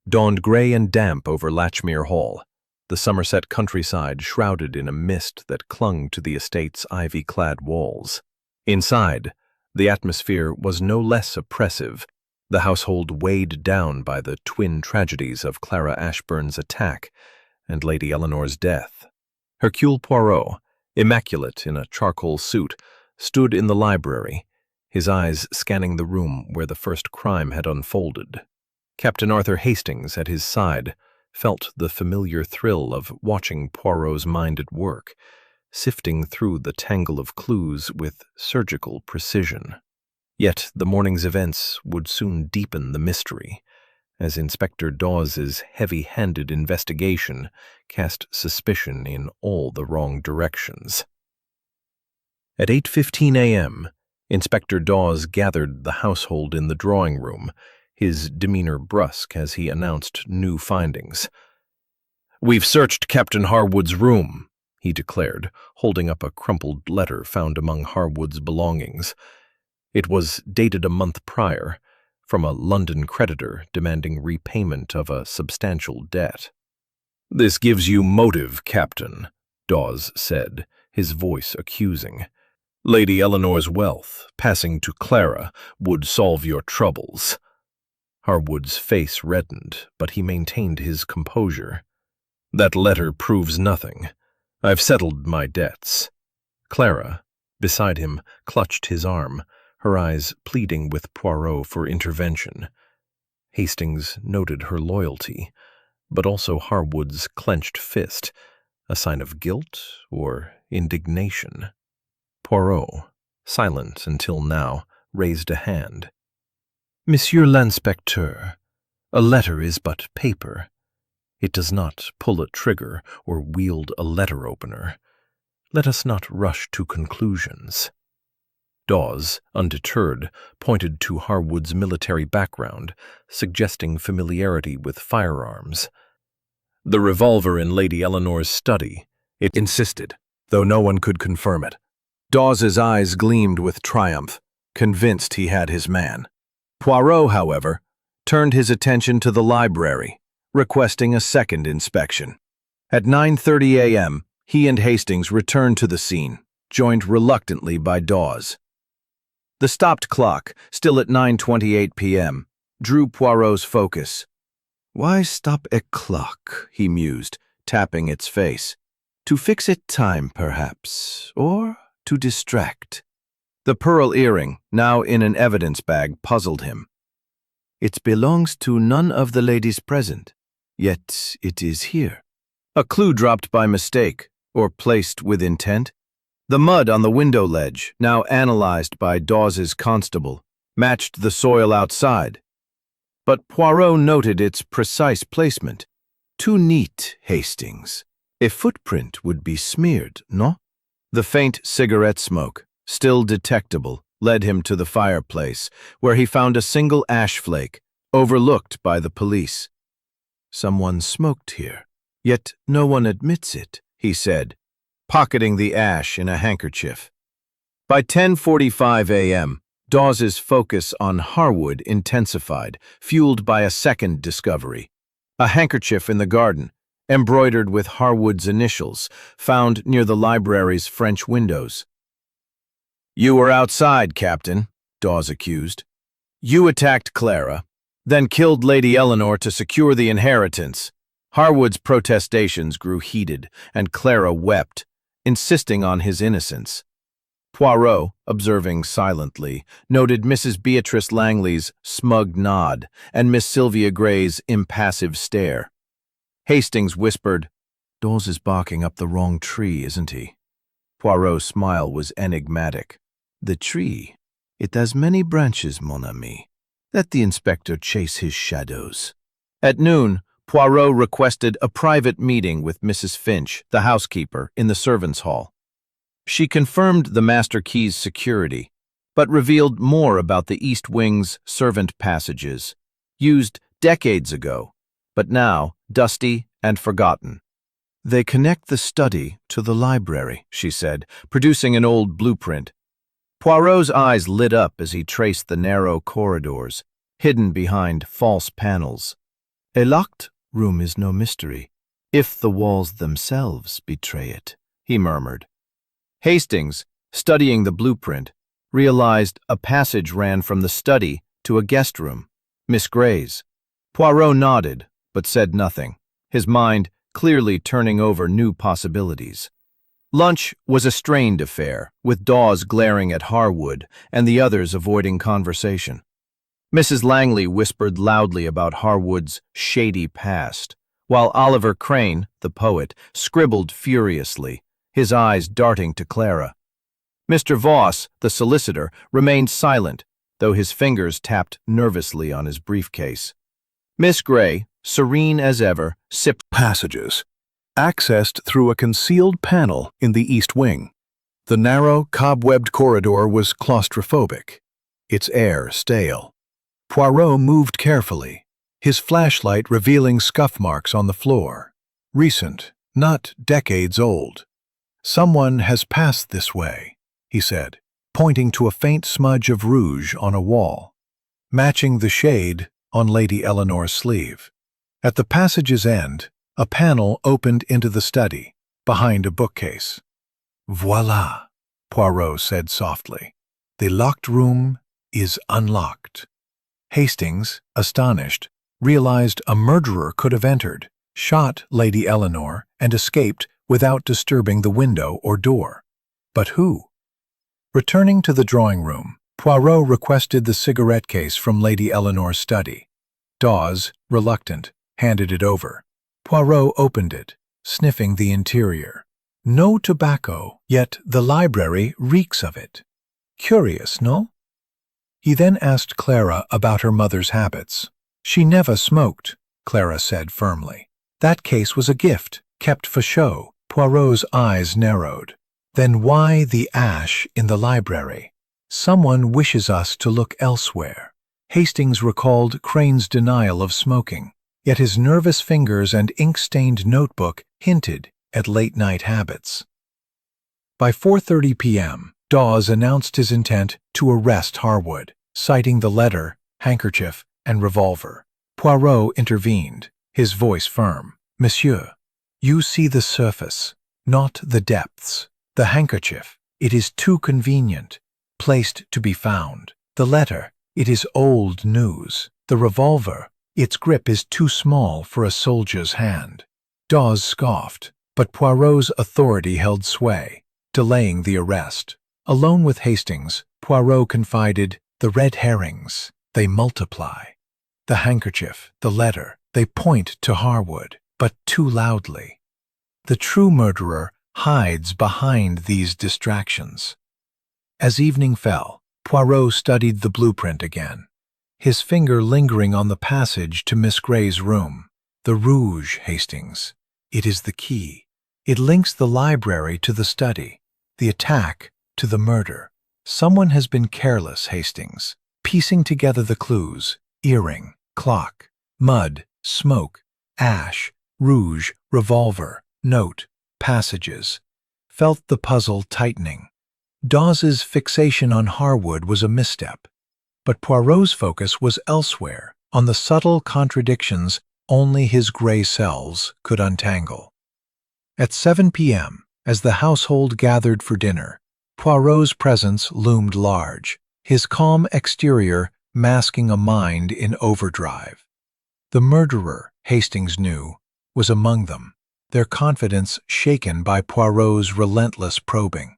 dawned gray and damp over Latchmere Hall, the Somerset countryside shrouded in a mist that clung to the estate's ivy-clad walls. Inside, the atmosphere was no less oppressive, the household weighed down by the twin tragedies of Clara Ashburn's attack and Lady Eleanor's death. Hercule Poirot, immaculate in a charcoal suit, stood in the library, his eyes scanning the room where the first crime had unfolded. Captain Arthur Hastings, at his side, felt the familiar thrill of watching Poirot's mind at work, sifting through the tangle of clues with surgical precision. Yet the morning's events would soon deepen the mystery, as Inspector Dawes's heavy-handed investigation cast suspicion in all the wrong directions. At 8:15 a.m., Inspector Dawes gathered the household in the drawing room, his demeanor brusque as he announced new findings. "We've searched Captain Harwood's room," he declared, holding up a crumpled letter found among Harwood's belongings. It was dated a month prior, from a London creditor demanding repayment of a substantial debt. "This gives you motive, Captain," Dawes said, his voice accusing. "Lady Eleanor's wealth, passing to Clara, would solve your troubles." Harwood's face reddened, but he maintained his composure. "That letter proves nothing. I've settled my debts." Clara, beside him, clutched his arm, her eyes pleading with Poirot for intervention. Hastings noted her loyalty, but also Harwood's clenched fist, a sign of guilt or indignation. Poirot, silent until now, raised a hand. "Monsieur l'Inspecteur, a letter is but paper. It does not pull a trigger or wield a letter opener. Let us not rush to conclusions." Dawes, undeterred, pointed to Harwood's military background, suggesting familiarity with firearms. "The revolver in Lady Eleanor's study," it insisted, though no one could confirm it. Dawes's eyes gleamed with triumph, convinced he had his man. Poirot, however, turned his attention to the library, requesting a second inspection. At 9:30 a.m., he and Hastings returned to the scene, joined reluctantly by Dawes. The stopped clock, still at 9:28 p.m., drew Poirot's focus. "Why stop a clock?" he mused, tapping its face. "To fix it time, perhaps, or to distract." The pearl earring, now in an evidence bag, puzzled him. "It belongs to none of the ladies present, yet it is here. A clue dropped by mistake, or placed with intent? The mud on the window ledge, now analyzed by Dawes's constable, matched the soil outside. But Poirot noted its precise placement. Too neat, Hastings. A footprint would be smeared, no? The faint cigarette smoke, still detectable, led him to the fireplace, where he found a single ash flake, overlooked by the police. "Someone smoked here, yet no one admits it," he said, pocketing the ash in a handkerchief. By 10:45 a.m., Dawes's focus on Harwood intensified, fueled by a second discovery. A handkerchief in the garden, embroidered with Harwood's initials, found near the library's French windows. "You were outside, Captain," Dawes accused. "You attacked Clara, then killed Lady Eleanor to secure the inheritance." Harwood's protestations grew heated, and Clara wept, insisting on his innocence. Poirot, observing silently, noted Mrs. Beatrice Langley's smug nod and Miss Sylvia Gray's impassive stare. Hastings whispered, "Dawes is barking up the wrong tree, isn't he?" Poirot's smile was enigmatic. "The tree? It has many branches, mon ami. Let the inspector chase his shadows." At noon, Poirot requested a private meeting with Mrs. Finch, the housekeeper, in the servants' hall. She confirmed the master key's security, but revealed more about the East Wing's servant passages, used decades ago, but now dusty and forgotten. "They connect the study to the library," she said, producing an old blueprint. Poirot's eyes lit up as he traced the narrow corridors, hidden behind false panels. "A locked room is no mystery, if the walls themselves betray it," he murmured. Hastings, studying the blueprint, realized a passage ran from the study to a guest room, Miss Gray's. Poirot nodded, but said nothing, his mind clearly turning over new possibilities. Lunch was a strained affair, with Dawes glaring at Harwood and the others avoiding conversation. Mrs. Langley whispered loudly about Harwood's shady past, while Oliver Crane, the poet, scribbled furiously, his eyes darting to Clara. Mr. Voss, the solicitor, remained silent, though his fingers tapped nervously on his briefcase. Miss Gray, serene as ever, sipped passages, accessed through a concealed panel in the East Wing. The narrow, cobwebbed corridor was claustrophobic, its air stale. Poirot moved carefully, his flashlight revealing scuff marks on the floor. Recent, not decades old. "Someone has passed this way," he said, pointing to a faint smudge of rouge on a wall, matching the shade on Lady Eleanor's sleeve. At the passage's end, a panel opened into the study, behind a bookcase. "Voila," Poirot said softly. "The locked room is unlocked." Hastings, astonished, realized a murderer could have entered, shot Lady Eleanor, and escaped without disturbing the window or door. But who? Returning to the drawing room, Poirot requested the cigarette case from Lady Eleanor's study. Dawes, reluctant, handed it over. Poirot opened it, sniffing the interior. No tobacco, yet the library reeks of it. Curious, no? He then asked Clara about her mother's habits. "She never smoked," Clara said firmly. "That case was a gift, kept for show." Poirot's eyes narrowed. "Then why the ash in the library? Someone wishes us to look elsewhere." Hastings recalled Crane's denial of smoking, yet his nervous fingers and ink-stained notebook hinted at late-night habits. By 4:30 p.m., Dawes announced his intent to arrest Harwood, citing the letter, handkerchief, and revolver. Poirot intervened, his voice firm. "Monsieur, you see the surface, not the depths. The handkerchief, it is too convenient, placed to be found. The letter, it is old news. The revolver, its grip is too small for a soldier's hand." Dawes scoffed, but Poirot's authority held sway, delaying the arrest. Alone with Hastings, Poirot confided, "The red herrings, they multiply. The handkerchief, the letter, they point to Harwood, but too loudly. The true murderer hides behind these distractions." As evening fell, Poirot studied the blueprint again, his finger lingering on the passage to Miss Gray's room. "The rouge, Hastings. It is the key. It links the library to the study, the attack to the murder. Someone has been careless, Hastings, piecing together the clues: earring, clock, mud, smoke, ash, rouge, revolver, note, passages." Felt the puzzle tightening. Dawes's fixation on Harwood was a misstep, but Poirot's focus was elsewhere, on the subtle contradictions only his gray cells could untangle. At 7 p.m., as the household gathered for dinner, Poirot's presence loomed large, his calm exterior masking a mind in overdrive. The murderer, Hastings knew, was among them, their confidence shaken by Poirot's relentless probing.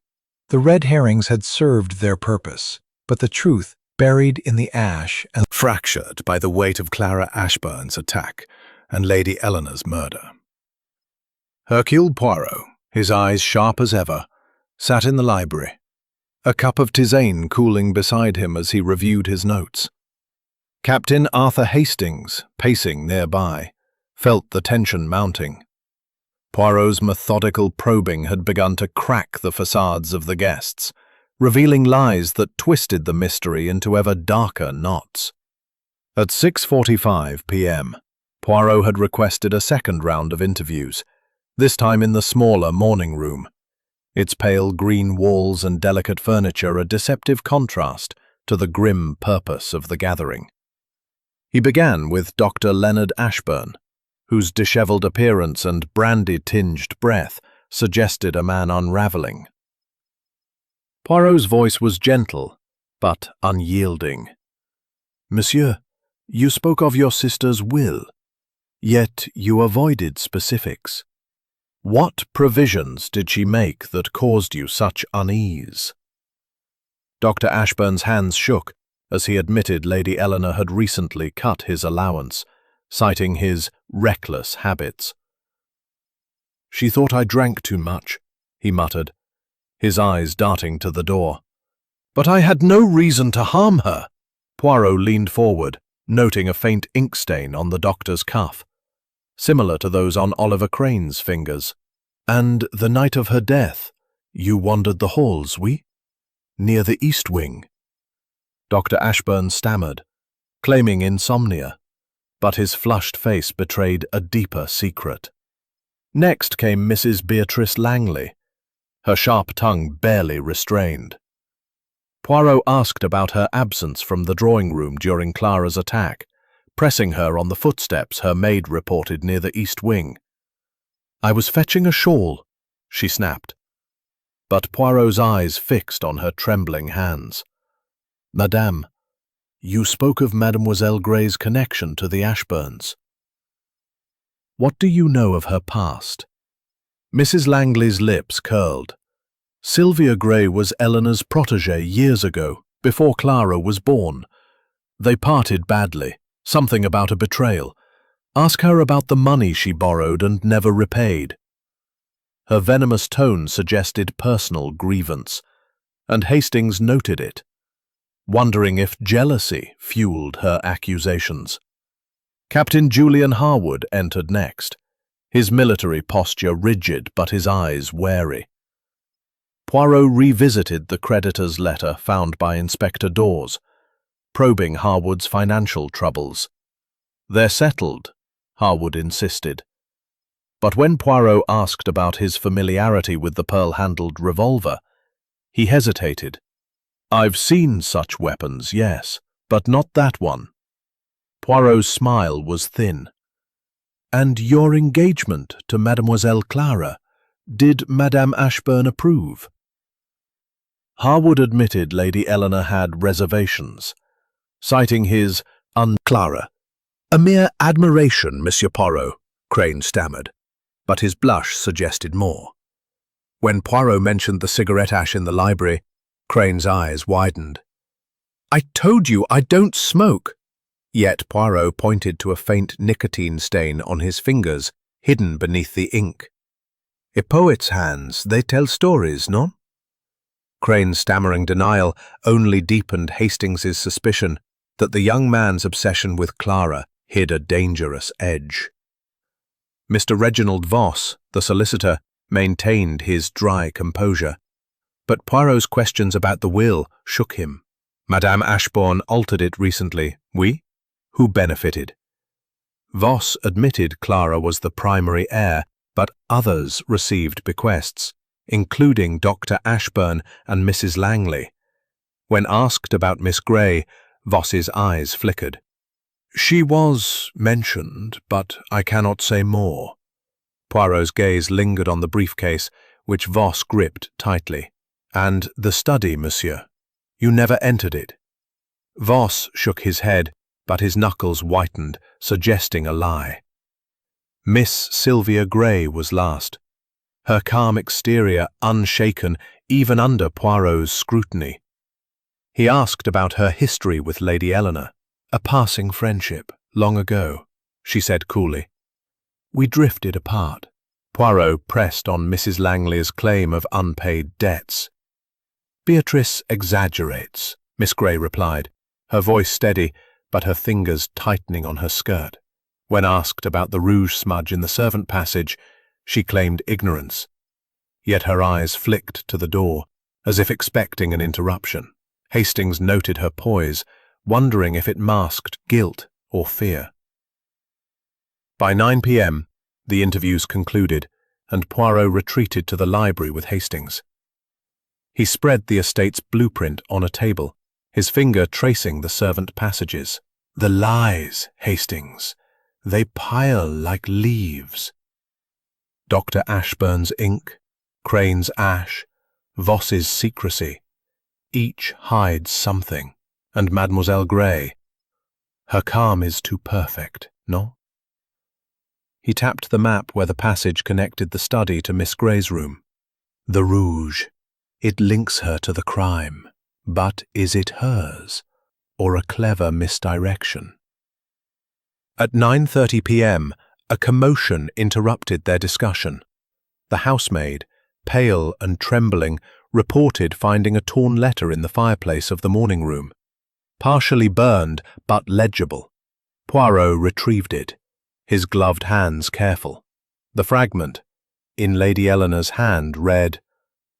The red herrings had served their purpose, but the truth, buried in the ash and fractured by the weight of Clara Ashburn's attack and Lady Eleanor's murder. Hercule Poirot, his eyes sharp as ever, sat in the library, a cup of tisane cooling beside him as he reviewed his notes. Captain Arthur Hastings, pacing nearby, felt the tension mounting. Poirot's methodical probing had begun to crack the facades of the guests, revealing lies that twisted the mystery into ever darker knots. At 6:45 p.m., Poirot had requested a second round of interviews, this time in the smaller morning room. Its pale green walls and delicate furniture a deceptive contrast to the grim purpose of the gathering. He began with Dr. Leonard Ashburn, whose dishevelled appearance and brandy-tinged breath suggested a man unraveling. Poirot's voice was gentle, but unyielding. "Monsieur, you spoke of your sister's will, yet you avoided specifics. What provisions did she make that caused you such unease?" Dr. Ashburn's hands shook as he admitted Lady Eleanor had recently cut his allowance, citing his reckless habits. "She thought I drank too much," he muttered, his eyes darting to the door. "But I had no reason to harm her." Poirot leaned forward, noting a faint ink stain on the doctor's cuff, similar to those on Oliver Crane's fingers. "And the night of her death, you wandered the halls, oui? Near the east wing?" Dr. Ashburn stammered, claiming insomnia, but his flushed face betrayed a deeper secret. Next came Mrs. Beatrice Langley, her sharp tongue barely restrained. Poirot asked about her absence from the drawing room during Clara's attack, pressing her on the footsteps her maid reported near the east wing. "I was fetching a shawl," she snapped. But Poirot's eyes fixed on her trembling hands. "Madame, you spoke of Mademoiselle Gray's connection to the Ashburns. What do you know of her past?" Mrs. Langley's lips curled. "Sylvia Gray was Eleanor's protégée years ago, before Clara was born. They parted badly, something about a betrayal. Ask her about the money she borrowed and never repaid." Her venomous tone suggested personal grievance, and Hastings noted it, wondering if jealousy fueled her accusations. Captain Julian Harwood entered next, his military posture rigid but his eyes wary. Poirot revisited the creditor's letter found by Inspector Dawes, probing Harwood's financial troubles. "They're settled," Harwood insisted. But when Poirot asked about his familiarity with the pearl-handled revolver, he hesitated. "I've seen such weapons, yes, but not that one." Poirot's smile was thin. "And your engagement to Mademoiselle Clara, did Madame Ashburn approve?" Harwood admitted Lady Eleanor had reservations, citing his Clara. "A mere admiration, Monsieur Poirot," Crane stammered, but his blush suggested more. When Poirot mentioned the cigarette ash in the library, Crane's eyes widened. "I told you I don't smoke." Yet Poirot pointed to a faint nicotine stain on his fingers, hidden beneath the ink. "A poet's hands, they tell stories, no?" Crane's stammering denial only deepened Hastings's suspicion that the young man's obsession with Clara hid a dangerous edge. Mr. Reginald Voss, the solicitor, maintained his dry composure, but Poirot's questions about the will shook him. "Madame Ashbourne altered it recently, oui? Who benefited?" Voss admitted Clara was the primary heir, but others received bequests, including Dr. Ashburn and Mrs. Langley. When asked about Miss Gray, Voss's eyes flickered. "She was mentioned, but I cannot say more." Poirot's gaze lingered on the briefcase, which Voss gripped tightly. "And the study, monsieur? You never entered it?" Voss shook his head, but his knuckles whitened, suggesting a lie. Miss Sylvia Gray was last, her calm exterior unshaken even under Poirot's scrutiny. He asked about her history with Lady Eleanor. "A passing friendship, long ago," she said coolly. "We drifted apart." Poirot pressed on Mrs. Langley's claim of unpaid debts. "Beatrice exaggerates," Miss Gray replied, her voice steady, but her fingers tightening on her skirt. When asked about the rouge smudge in the servant passage, she claimed ignorance. Yet her eyes flicked to the door, as if expecting an interruption. Hastings noted her poise, wondering if it masked guilt or fear. By 9 p.m., the interviews concluded, and Poirot retreated to the library with Hastings. He spread the estate's blueprint on a table, his finger tracing the servant passages. "The lies, Hastings. They pile like leaves." Dr. Ashburn's ink, Crane's ash, Voss's secrecy. Each hides something, and Mademoiselle Grey. Her calm is too perfect, no? He tapped the map where the passage connected the study to Miss Grey's room. The rouge. It links her to the crime. But is it hers, or a clever misdirection? At 9:30 p.m., a commotion interrupted their discussion. The housemaid, pale and trembling, reported finding a torn letter in the fireplace of the morning room. Partially burned, but legible. Poirot retrieved it, his gloved hands careful. The fragment, in Lady Eleanor's hand, read,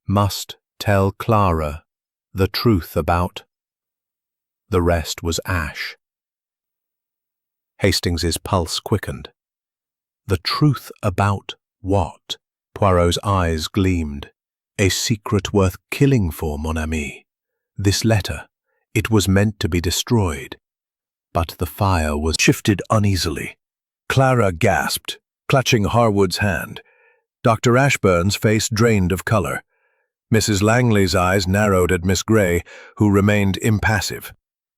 "Must tell Clara the truth about." The rest was ash. Hastings's pulse quickened. The truth about what? Poirot's eyes gleamed. A secret worth killing for, mon ami. This letter, it was meant to be destroyed. But the fire was shifted uneasily. Clara gasped, clutching Harwood's hand. Dr. Ashburn's face drained of color. Mrs. Langley's eyes narrowed at Miss Grey, who remained impassive.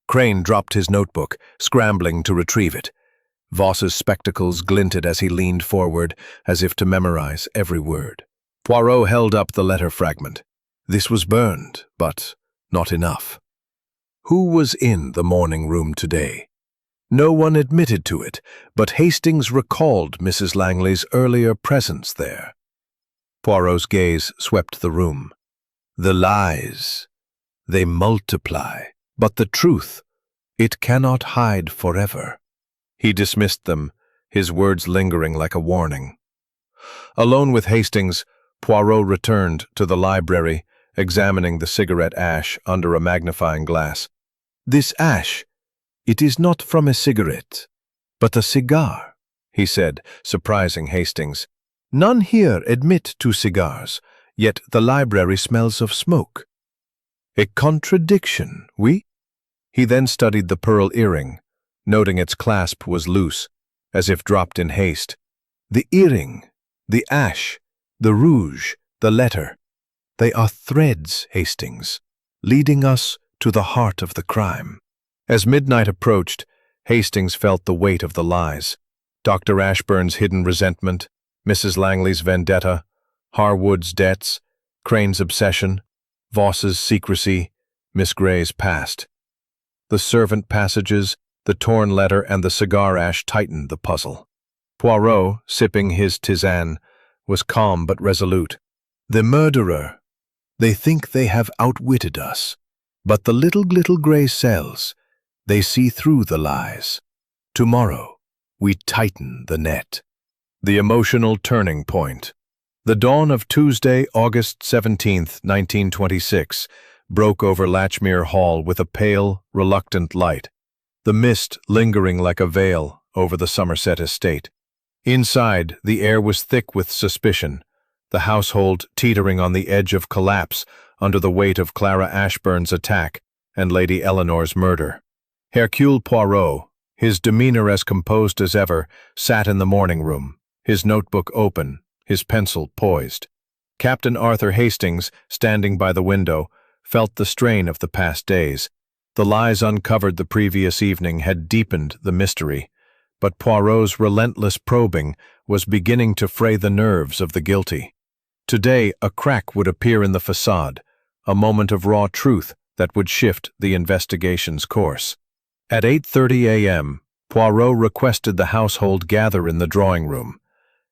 Crane dropped his notebook, scrambling to retrieve it. Voss's spectacles glinted as he leaned forward, as if to memorize every word. Poirot held up the letter fragment. This was burned, but not enough. Who was in the morning room today? No one admitted to it, but Hastings recalled Mrs. Langley's earlier presence there. Poirot's gaze swept the room. The lies, they multiply, but the truth, it cannot hide forever. He dismissed them, his words lingering like a warning. Alone with Hastings, Poirot returned to the library, examining the cigarette ash under a magnifying glass. This ash, it is not from a cigarette, but a cigar, he said, surprising Hastings. None here admit to cigars, yet the library smells of smoke. A contradiction, oui? He then studied the pearl earring, noting its clasp was loose, as if dropped in haste. The earring, the ash, the rouge, the letter, they are threads, Hastings, leading us to the heart of the crime. As midnight approached, Hastings felt the weight of the lies. Dr. Ashburn's hidden resentment, Mrs. Langley's vendetta, Harwood's debts, Crane's obsession, Voss's secrecy, Miss Grey's past. The servant passages, the torn letter, and the cigar ash tightened the puzzle. Poirot, sipping his tisane, was calm but resolute. The murderer. They think they have outwitted us. But the little grey cells, they see through the lies. Tomorrow, we tighten the net. The emotional turning point. The dawn of Tuesday, August 17th, 1926, broke over Latchmere Hall with a pale, reluctant light, the mist lingering like a veil over the Somerset estate. Inside, the air was thick with suspicion, the household teetering on the edge of collapse under the weight of Clara Ashburn's attack and Lady Eleanor's murder. Hercule Poirot, his demeanor as composed as ever, sat in the morning room, his notebook open, his pencil poised. Captain Arthur Hastings, standing by the window, felt the strain of the past days. The lies uncovered the previous evening had deepened the mystery, but Poirot's relentless probing was beginning to fray the nerves of the guilty. Today, a crack would appear in the facade, a moment of raw truth that would shift the investigation's course. At 8:30 a.m., Poirot requested the household gather in the drawing room,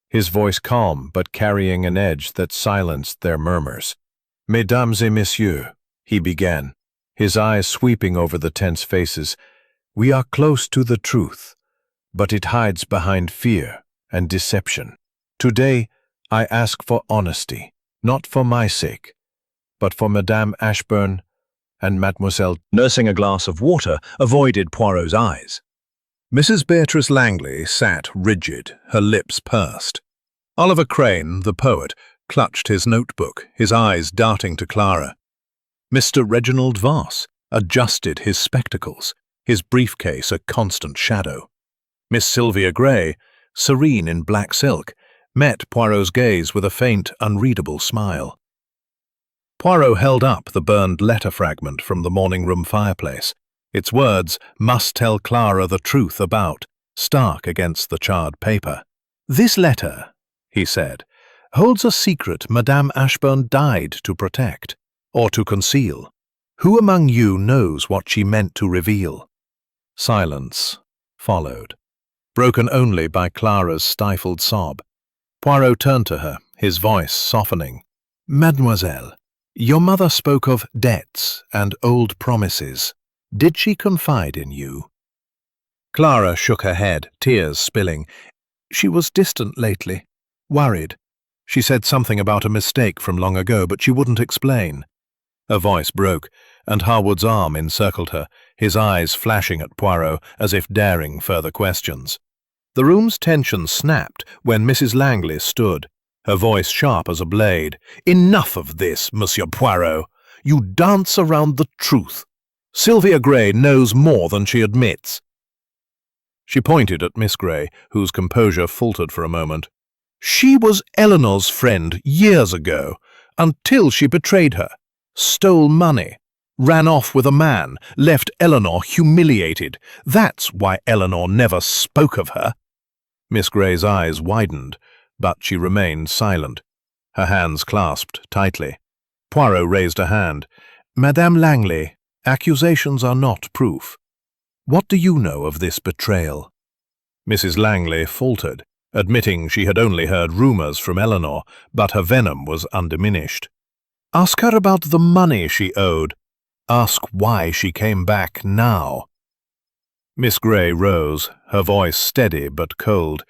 his voice calm but carrying an edge that silenced their murmurs. "Mesdames et messieurs," he began, his eyes sweeping over the tense faces, "we are close to the truth, but it hides behind fear and deception. Today, I ask for honesty, not for my sake, but for Madame Ashburn and Mademoiselle, nursing a glass of water, avoided Poirot's eyes. Mrs. Beatrice Langley sat rigid, her lips pursed. Oliver Crane, the poet, clutched his notebook, his eyes darting to Clara. Mr. Reginald Voss adjusted his spectacles, his briefcase a constant shadow. Miss Sylvia Grey, serene in black silk, met Poirot's gaze with a faint, unreadable smile. Poirot held up the burned letter fragment from the morning-room fireplace. Its words must tell Clara the truth about, stark against the charred paper. "This letter," he said, "holds a secret Madame Ashburn died to protect, or to conceal. Who among you knows what she meant to reveal?" Silence followed, broken only by Clara's stifled sob. Poirot turned to her, his voice softening. "Mademoiselle, your mother spoke of debts and old promises. Did she confide in you?" Clara shook her head, tears spilling. "She was distant lately, worried. She said something about a mistake from long ago, but she wouldn't explain." Her voice broke, and Harwood's arm encircled her, his eyes flashing at Poirot as if daring further questions. The room's tension snapped when Mrs. Langley stood, her voice sharp as a blade. "Enough of this, Monsieur Poirot. You dance around the truth. Sylvia Grey knows more than she admits." She pointed at Miss Grey, whose composure faltered for a moment. "She was Eleanor's friend years ago, until she betrayed her, stole money, ran off with a man, left Eleanor humiliated. That's why Eleanor never spoke of her." Miss Grey's eyes widened, but she remained silent, her hands clasped tightly. Poirot raised a hand. "Madame Langley, accusations are not proof. What do you know of this betrayal?" Mrs. Langley faltered, admitting she had only heard rumours from Eleanor, but her venom was undiminished. "Ask her about the money she owed. Ask why she came back now." Miss Grey rose, her voice steady but cold.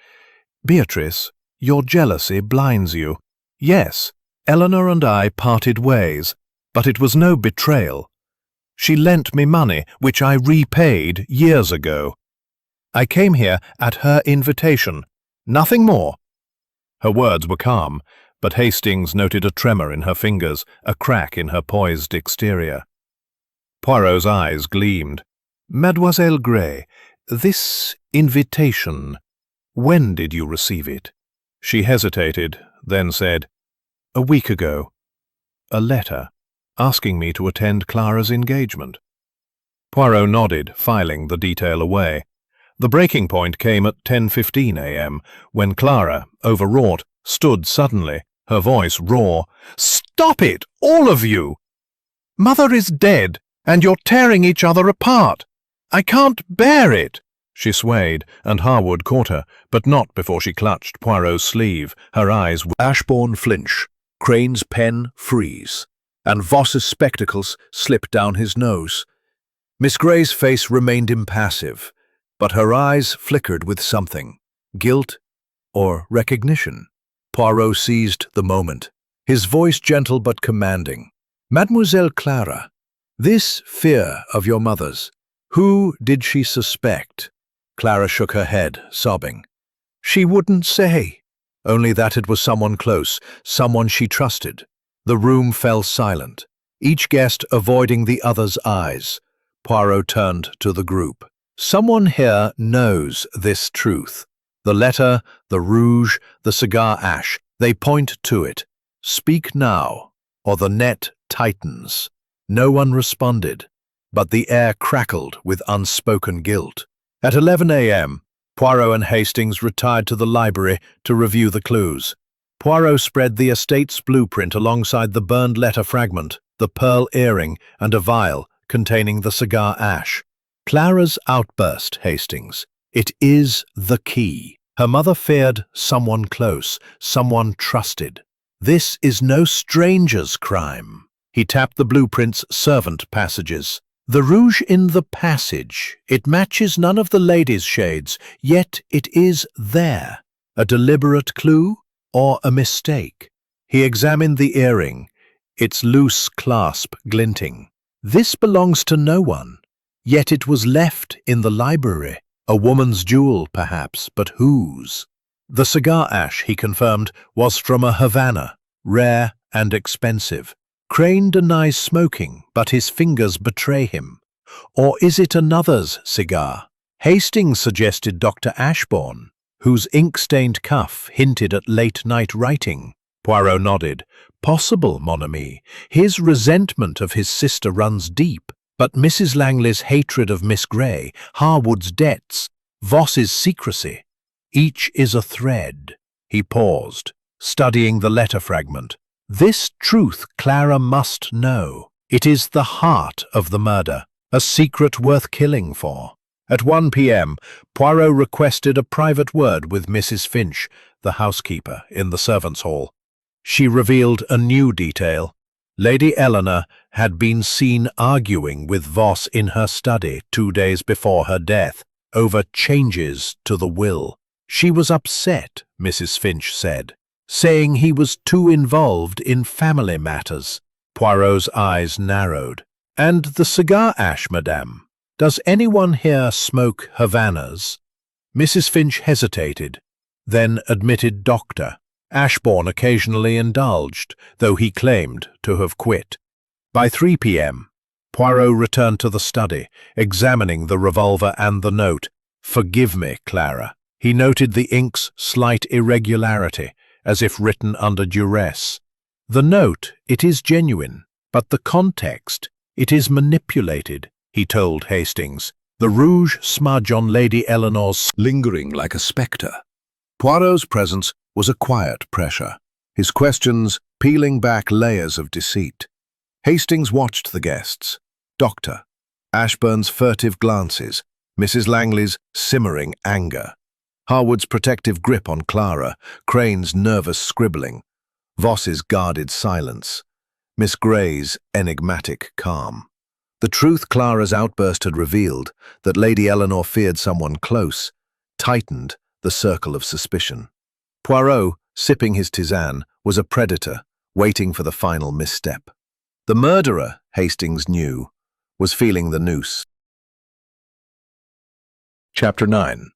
"Beatrice, your jealousy blinds you. Yes, Eleanor and I parted ways, but it was no betrayal. She lent me money, which I repaid years ago. I came here at her invitation, nothing more." Her words were calm, but Hastings noted a tremor in her fingers, a crack in her poised exterior. Poirot's eyes gleamed. "Mademoiselle Grey, this invitation, when did you receive it?" She hesitated, then said, "A week ago. A letter, asking me to attend Clara's engagement." Poirot nodded, filing the detail away. The breaking point came at 10:15 a.m., when Clara, overwrought, stood suddenly, her voice raw. "Stop it, all of you! Mother is dead, and you're tearing each other apart. I can't bear it." She swayed, and Harwood caught her, but not before she clutched Poirot's sleeve, her eyes. Ashbourne flinch, Crane's pen freeze, and Voss's spectacles slip down his nose. Miss Grey's face remained impassive, but her eyes flickered with something, guilt or recognition. Poirot seized the moment, his voice gentle but commanding. "Mademoiselle Clara, this fear of your mother's, who did she suspect?" Clara shook her head, sobbing. "She wouldn't say. Only that it was someone close, someone she trusted." The room fell silent, each guest avoiding the other's eyes. Poirot turned to the group. "Someone here knows this truth. The letter, the rouge, the cigar ash, they point to it. Speak now, or the net tightens." No one responded, but the air crackled with unspoken guilt. At 11 a.m., Poirot and Hastings retired to the library to review the clues. Poirot spread the estate's blueprint alongside the burned letter fragment, the pearl earring, and a vial containing the cigar ash. Clara's outburst, Hastings. It is the key. Her mother feared someone close, someone trusted. This is no stranger's crime. He tapped the blueprint's servant passages. The rouge in the passage. It matches none of the ladies' shades, yet it is there. A deliberate clue or a mistake? He examined the earring. its loose clasp glinting. "This belongs to no one, yet it was left in the library. A woman's jewel, perhaps, but whose?" The cigar ash, he confirmed, was from a Havana, rare and expensive. Crane denies smoking, but his fingers betray him. Or is it another's cigar? Hastings suggested Dr. Ashbourne, whose ink-stained cuff hinted at late-night writing. Poirot nodded. "Possible, mon ami. His resentment of his sister runs deep, but Mrs. Langley's hatred of Miss Grey, Harwood's debts, Voss's secrecy, each is a thread." He paused, studying the letter fragment. "This truth Clara must know. It is the heart of the murder, a secret worth killing for." At 1 p.m., Poirot requested a private word with Mrs. Finch, the housekeeper, in the servants' hall. She revealed a new detail. Lady Eleanor had been seen arguing with Voss in her study 2 days before her death over changes to the will. She was upset, Mrs. Finch said, saying he was too involved in family matters. Poirot's eyes narrowed. "And the cigar ash, madame? Does anyone here smoke Havanas?" Mrs. Finch hesitated, then admitted Dr. Ashbourne occasionally indulged, though he claimed to have quit. By 3 p.m., Poirot returned to the study, examining the revolver and the note. "Forgive me, Clara." He noted the ink's slight irregularity, as if written under duress. "The note, it is genuine, but the context, it is manipulated," he told Hastings. "The rouge smudge on Lady Eleanor's lingering like a spectre." Poirot's presence was a quiet pressure, his questions peeling back layers of deceit. Hastings watched the guests. Dr. Ashburn's furtive glances, Mrs. Langley's simmering anger, Harwood's protective grip on Clara, Crane's nervous scribbling, Voss's guarded silence, Miss Grey's enigmatic calm. The truth Clara's outburst had revealed, that Lady Eleanor feared someone close, tightened the circle of suspicion. Poirot, sipping his tisane, was a predator, waiting for the final misstep. The murderer, Hastings knew, was feeling the noose. Chapter 9.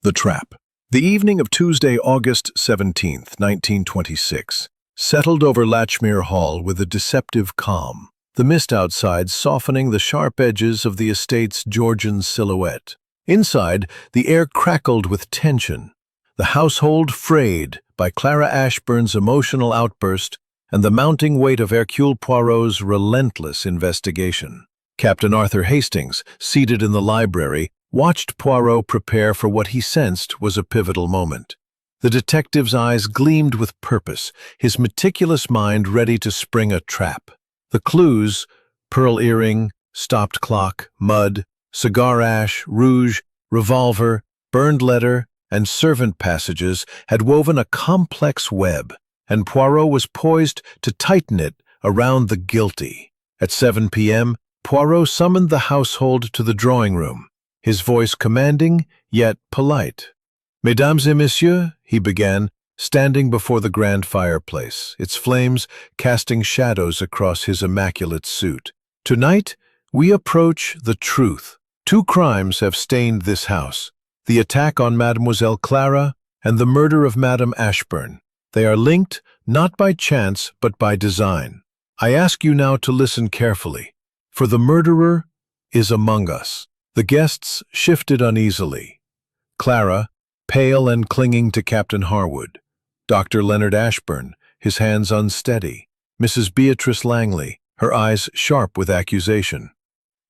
The Trap. The evening of Tuesday, August 17th, 1926, settled over Latchmere Hall with a deceptive calm, the mist outside softening the sharp edges of the estate's Georgian silhouette. Inside, the air crackled with tension, the household frayed by Clara Ashburn's emotional outburst and the mounting weight of Hercule Poirot's relentless investigation. Captain Arthur Hastings, seated in the library, watched Poirot prepare for what he sensed was a pivotal moment. The detective's eyes gleamed with purpose, his meticulous mind ready to spring a trap. The clues, pearl earring, stopped clock, mud, cigar ash, rouge, revolver, burned letter, and servant passages had woven a complex web, and Poirot was poised to tighten it around the guilty. At 7 p.m., Poirot summoned the household to the drawing room, his voice commanding yet polite. "Mesdames et messieurs," he began, standing before the grand fireplace, its flames casting shadows across his immaculate suit. "Tonight, we approach the truth. 2 crimes have stained this house: the attack on Mademoiselle Clara and the murder of Madame Ashburn. They are linked not by chance but by design. I ask you now to listen carefully, for the murderer is among us." The guests shifted uneasily. Clara, pale and clinging to Captain Harwood. Dr. Leonard Ashburn, his hands unsteady. Mrs. Beatrice Langley, her eyes sharp with accusation.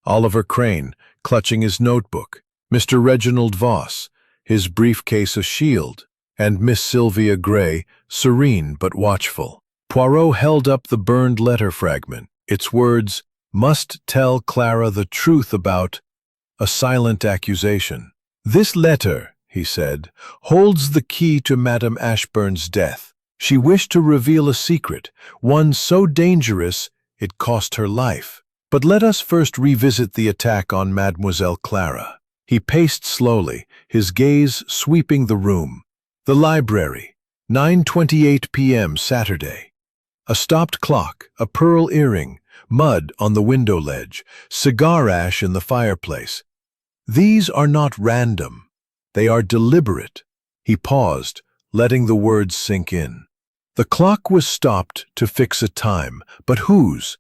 Oliver Crane, clutching his notebook. Mr. Reginald Voss, his briefcase a shield. And Miss Sylvia Grey, serene but watchful. Poirot held up the burned letter fragment. Its words, "Must tell Clara the truth about," a silent accusation. "This letter," he said, "holds the key to Madame Ashburn's death. She wished to reveal a secret, one so dangerous it cost her life. But let us first revisit the attack on Mademoiselle Clara." He paced slowly, his gaze sweeping the room. The library, 9:28 p.m. Saturday. A stopped clock, a pearl earring, mud on the window ledge, cigar ash in the fireplace. These are not random. They are deliberate. He paused, letting the words sink in. The clock was stopped to fix a time, but whose?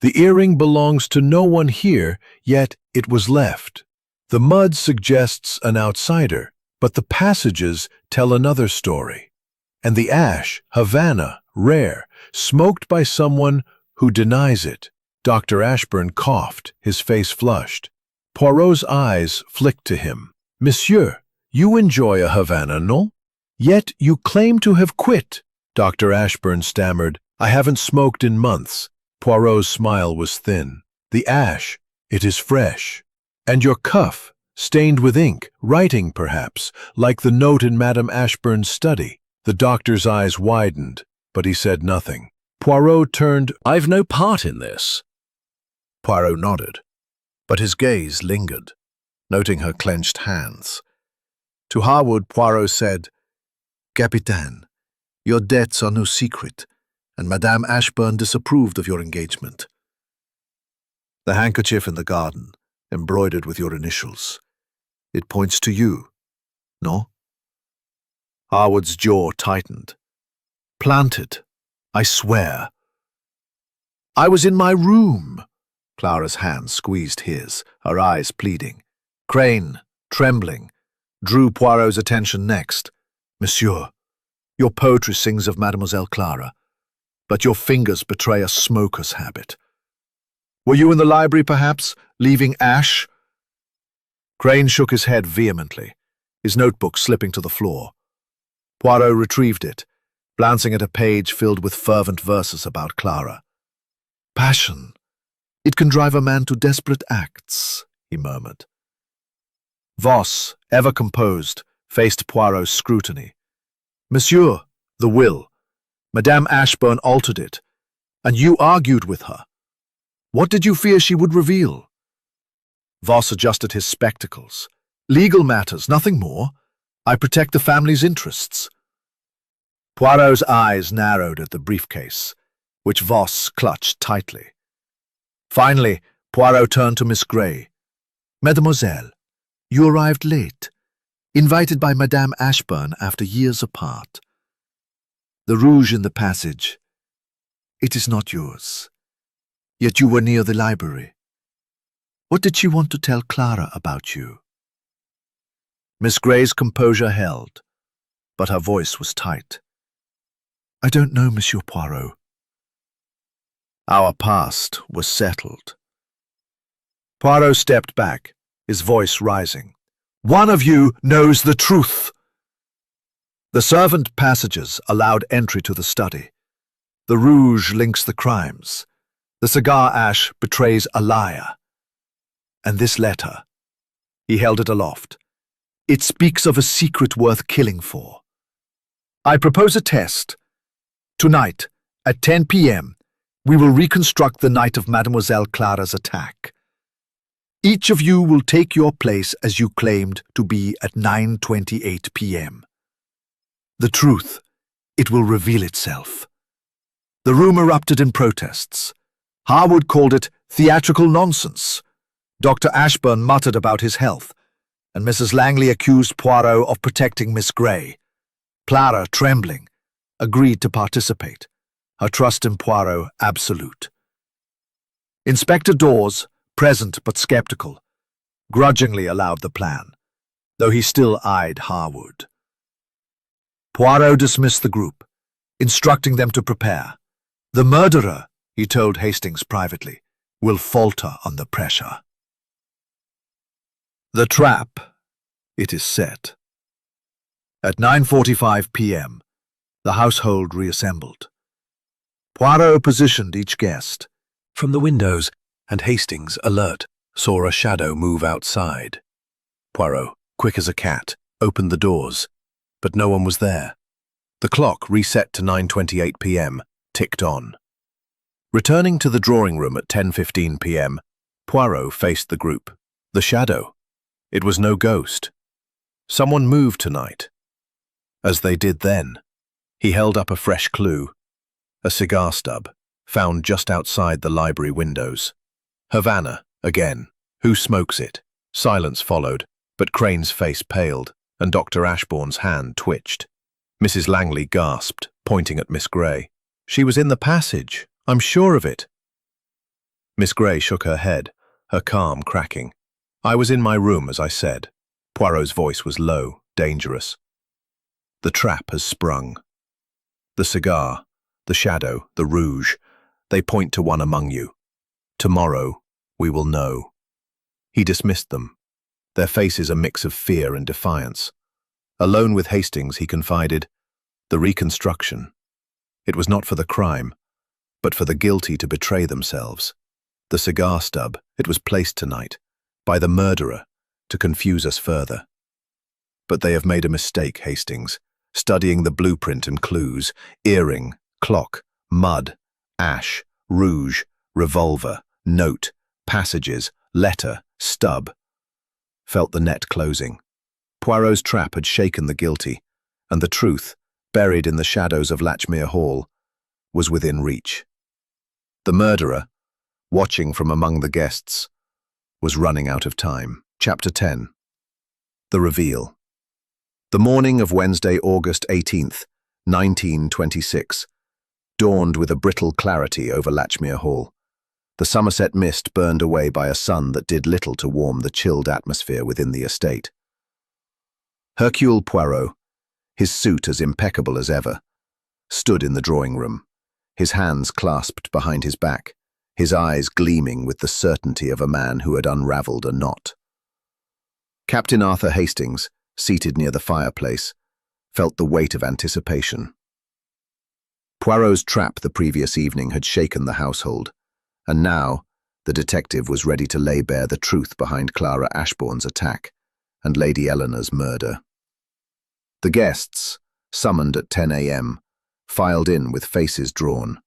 The earring belongs to no one here, yet it was left. The mud suggests an outsider, but the passages tell another story. And the ash, Havana, rare, smoked by someone who denies it. Dr. Ashburn coughed, his face flushed. Poirot's eyes flicked to him. Monsieur, you enjoy a Havana, no? Yet you claim to have quit. Dr. Ashburn stammered, I haven't smoked in months. Poirot's smile was thin. The ash, it is fresh. And your cuff, stained with ink, writing perhaps, like the note in Madame Ashburn's study. The doctor's eyes widened, but he said nothing. Poirot turned, I've no part in this. Poirot nodded, but his gaze lingered, noting her clenched hands. To Harwood, Poirot said, Capitaine, your debts are no secret, and Madame Ashburn disapproved of your engagement. The handkerchief in the garden, embroidered with your initials, it points to you, no? Harwood's jaw tightened. Planted, I swear. I was in my room. Clara's hand squeezed his, her eyes pleading. Crane, trembling, drew Poirot's attention next. Monsieur, your poetry sings of Mademoiselle Clara, but your fingers betray a smoker's habit. Were you in the library, perhaps, leaving ash? Crane shook his head vehemently, his notebook slipping to the floor. Poirot retrieved it, glancing at a page filled with fervent verses about Clara. Passion. It can drive a man to desperate acts, he murmured. Voss, ever composed, faced Poirot's scrutiny. Monsieur, the will. Madame Ashburn altered it, and you argued with her. What did you fear she would reveal? Voss adjusted his spectacles. Legal matters, nothing more. I protect the family's interests. Poirot's eyes narrowed at the briefcase, which Voss clutched tightly. Finally, Poirot turned to Miss Grey. Mademoiselle, you arrived late, invited by Madame Ashburn after years apart. The rouge in the passage, it is not yours. Yet you were near the library. What did she want to tell Clara about you? Miss Grey's composure held, but her voice was tight. I don't know, Monsieur Poirot. Our past was settled. Poirot stepped back, his voice rising. One of you knows the truth. The servant passages allowed entry to the study. The rouge links the crimes. The cigar ash betrays a liar. And this letter, he held it aloft. It speaks of a secret worth killing for. I propose a test. Tonight, at 10 p.m., we will reconstruct the night of Mademoiselle Clara's attack. Each of you will take your place as you claimed to be at 9:28 p.m. The truth, it will reveal itself. The room erupted in protests. Harwood called it theatrical nonsense. Dr. Ashburn muttered about his health, and Mrs. Langley accused Poirot of protecting Miss Grey. Clara, trembling, agreed to participate, her trust in Poirot absolute. Inspector Dawes, present but skeptical, grudgingly allowed the plan, though he still eyed Harwood. Poirot dismissed the group, instructing them to prepare. The murderer, he told Hastings privately, will falter under pressure. The trap, it is set. At 9:45 p.m., the household reassembled. Poirot positioned each guest. From the windows, and Hastings, alert, saw a shadow move outside. Poirot, quick as a cat, opened the doors, but no one was there. The clock, reset to 9:28 p.m., ticked on. Returning to the drawing room at 10:15 p.m., Poirot faced the group. The shadow. It was no ghost. Someone moved tonight. As they did then, he held up a fresh clue. A cigar stub, found just outside the library windows. Havana, again. Who smokes it? Silence followed, but Crane's face paled, and Dr. Ashbourne's hand twitched. Mrs. Langley gasped, pointing at Miss Grey. She was in the passage. I'm sure of it. Miss Grey shook her head, her calm cracking. I was in my room, as I said. Poirot's voice was low, dangerous. The trap has sprung. The cigar, the shadow, the rouge, they point to one among you. Tomorrow, we will know. He dismissed them, their faces a mix of fear and defiance. Alone with Hastings, he confided, the reconstruction. It was not for the crime, but for the guilty to betray themselves. The cigar stub, it was placed tonight, by the murderer, to confuse us further. But they have made a mistake, Hastings, studying the blueprint and clues, earring, clock, mud, ash, rouge, revolver, note, passages, letter, stub. Felt the net closing. Poirot's trap had shaken the guilty, and the truth, buried in the shadows of Latchmere Hall, was within reach. The murderer, watching from among the guests, was running out of time. Chapter 10. The Reveal. The morning of Wednesday, August 18th, 1926, dawned with a brittle clarity over Latchmere Hall. The Somerset mist burned away by a sun that did little to warm the chilled atmosphere within the estate. Hercule Poirot, his suit as impeccable as ever, stood in the drawing-room, his hands clasped behind his back, his eyes gleaming with the certainty of a man who had unravelled a knot. Captain Arthur Hastings, seated near the fireplace, felt the weight of anticipation. Poirot's trap the previous evening had shaken the household, and now the detective was ready to lay bare the truth behind Clara Ashbourne's attack and Lady Eleanor's murder. The guests, summoned at 10 a.m., filed in with faces drawn.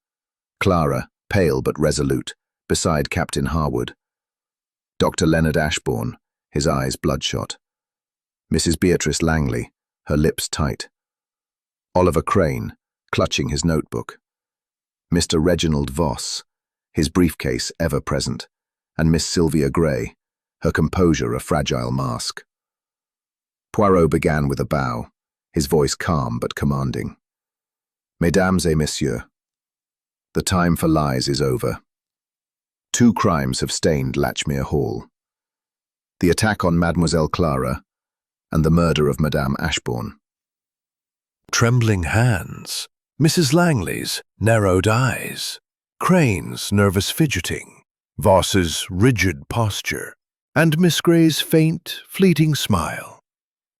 Clara, pale but resolute, beside Captain Harwood. Dr. Leonard Ashbourne, his eyes bloodshot. Mrs. Beatrice Langley, her lips tight. Oliver Crane, clutching his notebook. Mr. Reginald Voss, his briefcase ever present, and Miss Sylvia Grey, her composure a fragile mask. Poirot began with a bow, his voice calm but commanding. Mesdames et messieurs, the time for lies is over. 2 crimes have stained Latchmere Hall. The attack on Mademoiselle Clara and the murder of Madame Ashbourne. Trembling hands, Mrs. Langley's narrowed eyes, Crane's nervous fidgeting, Voss's rigid posture, and Miss Grey's faint, fleeting smile.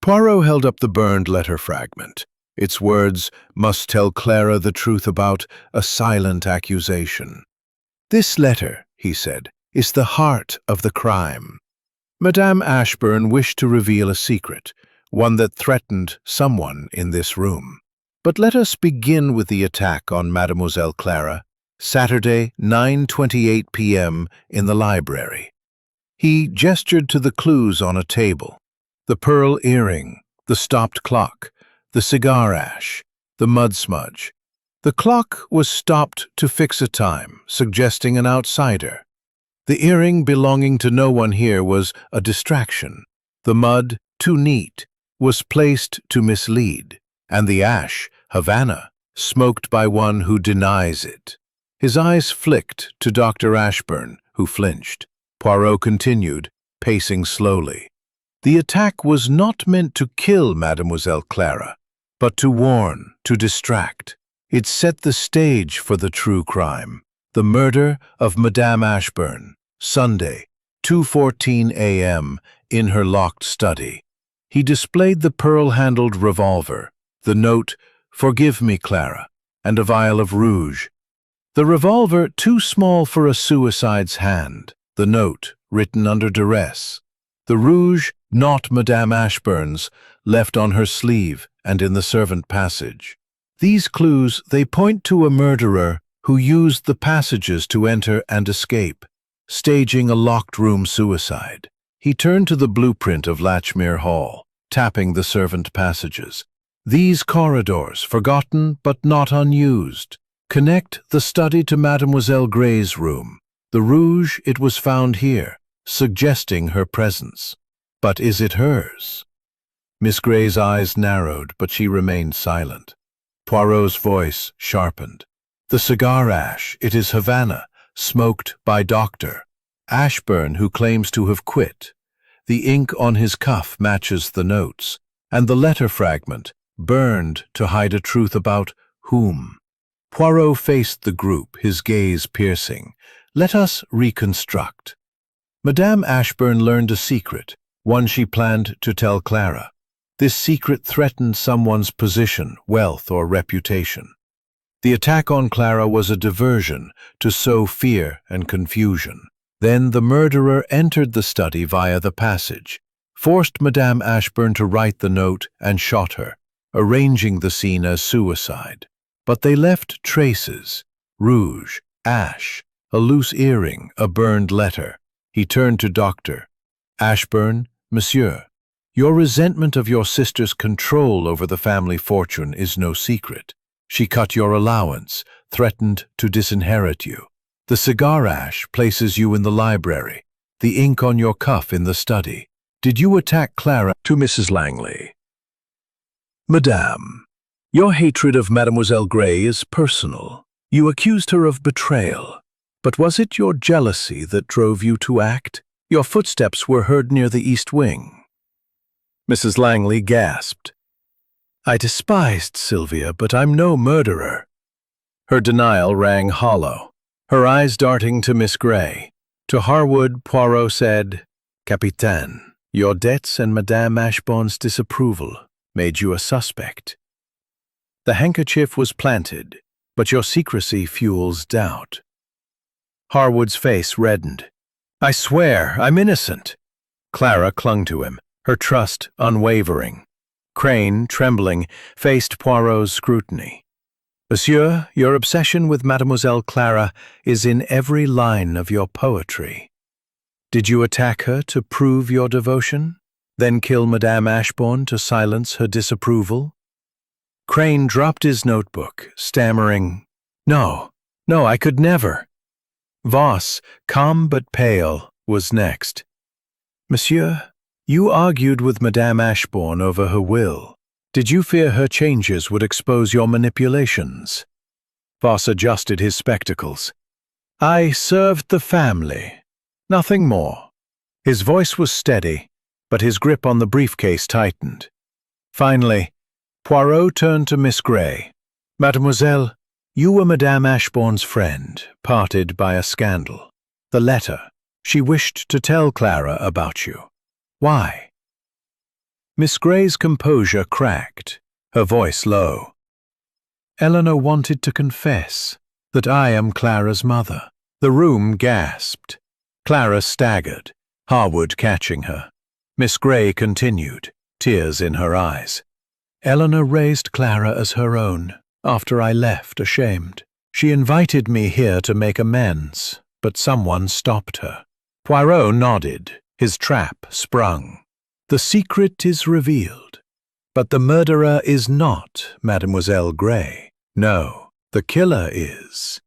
Poirot held up the burned letter fragment. Its words must tell Clara the truth about a silent accusation. This letter, he said, is the heart of the crime. Madame Ashbourne wished to reveal a secret, one that threatened someone in this room. But let us begin with the attack on Mademoiselle Clara, Saturday, 9:28 p.m. in the library. He gestured to the clues on a table. The pearl earring, the stopped clock, the cigar ash, the mud smudge. The clock was stopped to fix a time, suggesting an outsider. The earring belonging to no one here was a distraction. The mud, too neat, was placed to mislead, and the ash, Havana, smoked by one who denies it. His eyes flicked to Dr. Ashbourne, who flinched. Poirot continued, pacing slowly. The attack was not meant to kill Mademoiselle Clara, but to warn, to distract. It set the stage for the true crime, the murder of Madame Ashbourne, Sunday, 2:14 a.m., in her locked study. He displayed the pearl-handled revolver, the note, "Forgive me, Clara," and a vial of rouge. The revolver too small for a suicide's hand, the note, written under duress. The rouge, not Madame Ashbourne's, left on her sleeve and in the servant passage. These clues, they point to a murderer who used the passages to enter and escape, staging a locked-room suicide. He turned to the blueprint of Latchmere Hall, tapping the servant passages. These corridors, forgotten but not unused, Connect the study to Mademoiselle Gray's room. The rouge, it was found here, suggesting her presence. But is it hers? Miss Gray's eyes narrowed, but she remained silent. Poirot's voice sharpened. The cigar ash, it is Havana, smoked by Dr. Ashburn, who claims to have quit. The ink on his cuff matches the notes, and the letter fragment, burned to hide a truth about whom. Poirot faced the group, his gaze piercing. Let us reconstruct. Madame Ashburn learned a secret, one she planned to tell Clara. This secret threatened someone's position, wealth, or reputation. The attack on Clara was a diversion to sow fear and confusion. Then the murderer entered the study via the passage, forced Madame Ashburn to write the note, and shot her, arranging the scene as suicide. But they left traces: rouge, ash, a loose earring, a burned letter. He turned to Dr. Ashburn. Monsieur, your resentment of your sister's control over the family fortune is no secret. She cut your allowance, threatened to disinherit you. The cigar ash places you in the library, the ink on your cuff in the study. Did you attack Clara? To Mrs. Langley. Madame, your hatred of Mademoiselle Gray is personal. You accused her of betrayal. But was it your jealousy that drove you to act? Your footsteps were heard near the east wing. Mrs. Langley gasped. I despised Sylvia, but I'm no murderer. Her denial rang hollow, her eyes darting to Miss Gray. To Harwood, Poirot said, Capitaine, your debts and Madame Ashbourne's disapproval made you a suspect. The handkerchief was planted, but your secrecy fuels doubt. Harwood's face reddened. I swear, I'm innocent. Clara clung to him, her trust unwavering. Crane, trembling, faced Poirot's scrutiny. Monsieur, your obsession with Mademoiselle Clara is in every line of your poetry. Did you attack her to prove your devotion, then kill Madame Ashbourne to silence her disapproval? Crane dropped his notebook, stammering, No, I could never. Voss, calm but pale, was next. Monsieur, you argued with Madame Ashbourne over her will. Did you fear her changes would expose your manipulations? Voss adjusted his spectacles. I served the family. Nothing more. His voice was steady, but his grip on the briefcase tightened. Finally, Poirot turned to Miss Gray. Mademoiselle, you were Madame Ashbourne's friend, parted by a scandal. The letter. She wished to tell Clara about you. Why? Miss Gray's composure cracked, her voice low. Eleanor wanted to confess that I am Clara's mother. The room gasped. Clara staggered, Harwood catching her. Miss Gray continued, tears in her eyes. Eleanor raised Clara as her own. After I left, ashamed. She invited me here to make amends, but someone stopped her. Poirot nodded, his trap sprung. The secret is revealed, but the murderer is not Mademoiselle Gray. No, the killer is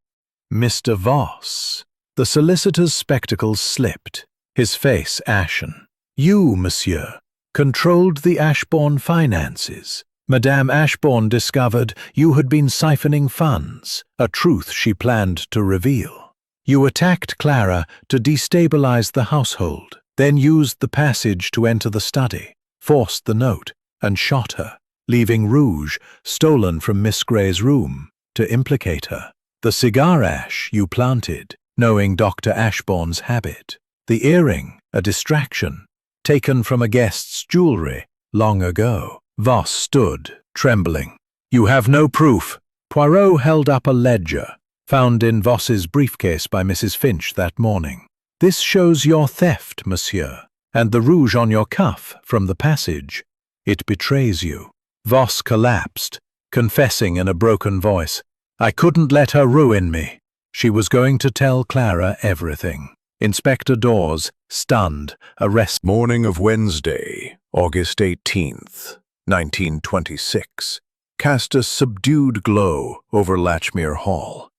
Mr. Voss. The solicitor's spectacles slipped, his face ashen. You, monsieur, controlled the Ashbourne finances. Madame Ashbourne discovered you had been siphoning funds, a truth she planned to reveal. You attacked Clara to destabilize the household, then used the passage to enter the study, forced the note, and shot her, leaving rouge, stolen from Miss Gray's room, to implicate her. The cigar ash you planted, knowing Dr. Ashbourne's habit. The earring, a distraction, taken from a guest's jewelry long ago. Voss stood, trembling. You have no proof. Poirot held up a ledger, found in Voss's briefcase by Mrs. Finch that morning. This shows your theft, monsieur, and the rouge on your cuff from the passage. It betrays you. Voss collapsed, confessing in a broken voice. I couldn't let her ruin me. She was going to tell Clara everything. Inspector Dawes, stunned, arrested. Morning of Wednesday, August 18th. 1926. cast a subdued glow over Latchmere Hall,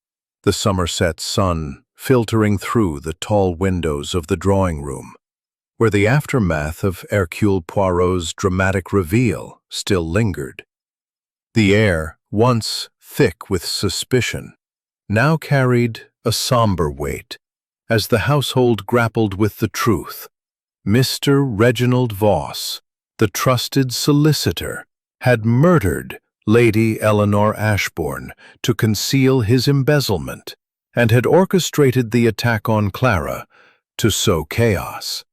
the Somerset sun filtering through the tall windows of the drawing room, where the aftermath of Hercule Poirot's dramatic reveal still lingered. The air, once thick with suspicion, now carried a somber weight as the household grappled with the truth. Mr. Reginald Voss, the trusted solicitor, had murdered Lady Eleanor Ashbourne to conceal his embezzlement and had orchestrated the attack on Clara to sow chaos.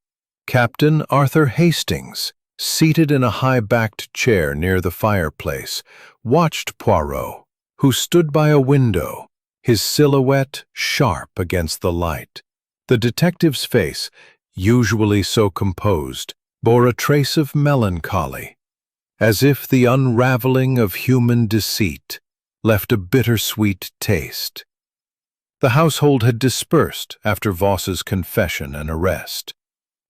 Captain Arthur Hastings, seated in a high-backed chair near the fireplace, watched Poirot, who stood by a window, his silhouette sharp against the light. The detective's face, usually so composed, bore a trace of melancholy, as if the unraveling of human deceit left a bittersweet taste. The household had dispersed after Voss's confession and arrest.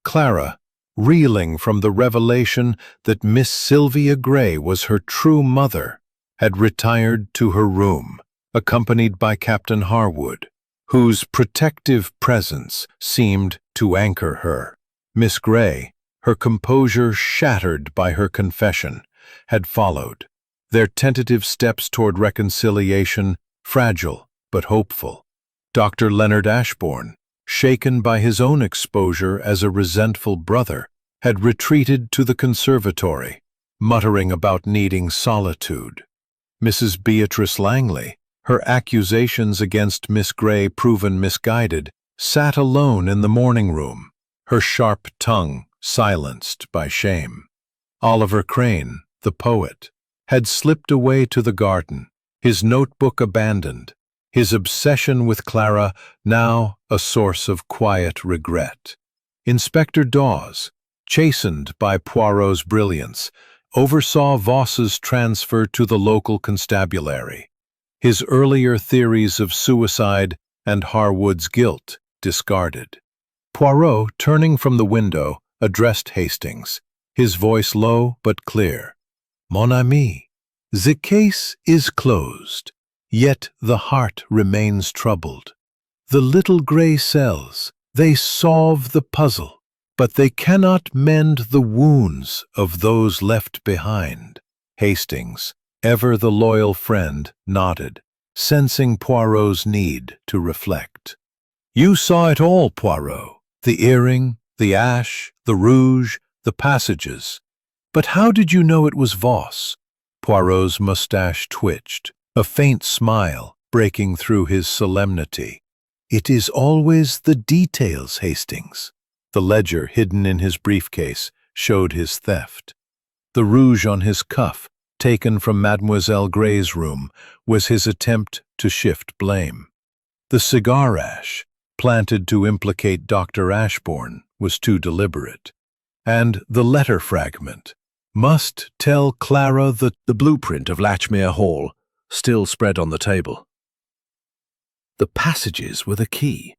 Clara, reeling from the revelation that Miss Sylvia Grey was her true mother, had retired to her room, accompanied by Captain Harwood, whose protective presence seemed to anchor her. Miss Grey, her composure shattered by her confession, had followed, their tentative steps toward reconciliation fragile but hopeful. Dr. Leonard Ashbourne, shaken by his own exposure as a resentful brother, had retreated to the conservatory, muttering about needing solitude. Mrs. Beatrice Langley, her accusations against Miss Grey proven misguided, sat alone in the morning room, her sharp tongue silenced by shame. Oliver Crane, the poet, had slipped away to the garden, his notebook abandoned, his obsession with Clara now a source of quiet regret. Inspector Dawes, chastened by Poirot's brilliance, oversaw Voss's transfer to the local constabulary, his earlier theories of suicide and Harwood's guilt discarded. Poirot, turning from the window, addressed Hastings, his voice low but clear. "Mon ami, the case is closed, yet the heart remains troubled. The little grey cells, they solve the puzzle, but they cannot mend the wounds of those left behind." Hastings, ever the loyal friend, nodded, sensing Poirot's need to reflect. "You saw it all, Poirot. The earring, the ash, the rouge, the passages. But how did you know it was Voss?" Poirot's moustache twitched, a faint smile breaking through his solemnity. "It is always the details, Hastings." The ledger hidden in his briefcase showed his theft. The rouge on his cuff, taken from Mademoiselle Grey's room, was his attempt to shift blame. The cigar ash, planted to implicate Dr. Ashbourne, was too deliberate. And the letter fragment must tell Clara that the blueprint of Latchmere Hall still spread on the table. The passages were the key.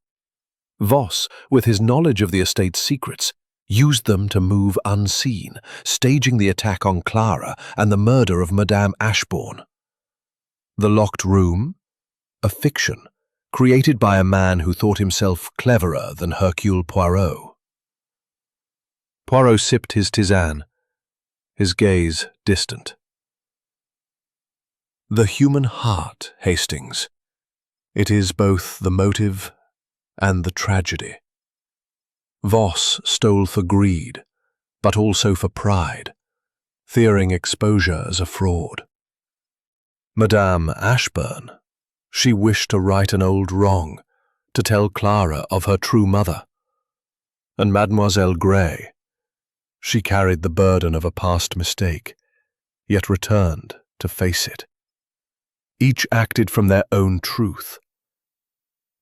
Voss, with his knowledge of the estate's secrets, used them to move unseen, staging the attack on Clara and the murder of Madame Ashbourne. The locked room? A fiction, created by a man who thought himself cleverer than Hercule Poirot. Poirot sipped his tisane, his gaze distant. The human heart, Hastings. It is both the motive and the tragedy. Voss stole for greed, but also for pride, fearing exposure as a fraud. Madame Ashbourne, she wished to right an old wrong, to tell Clara of her true mother. And Mademoiselle Grey, she carried the burden of a past mistake, yet returned to face it. Each acted from their own truth,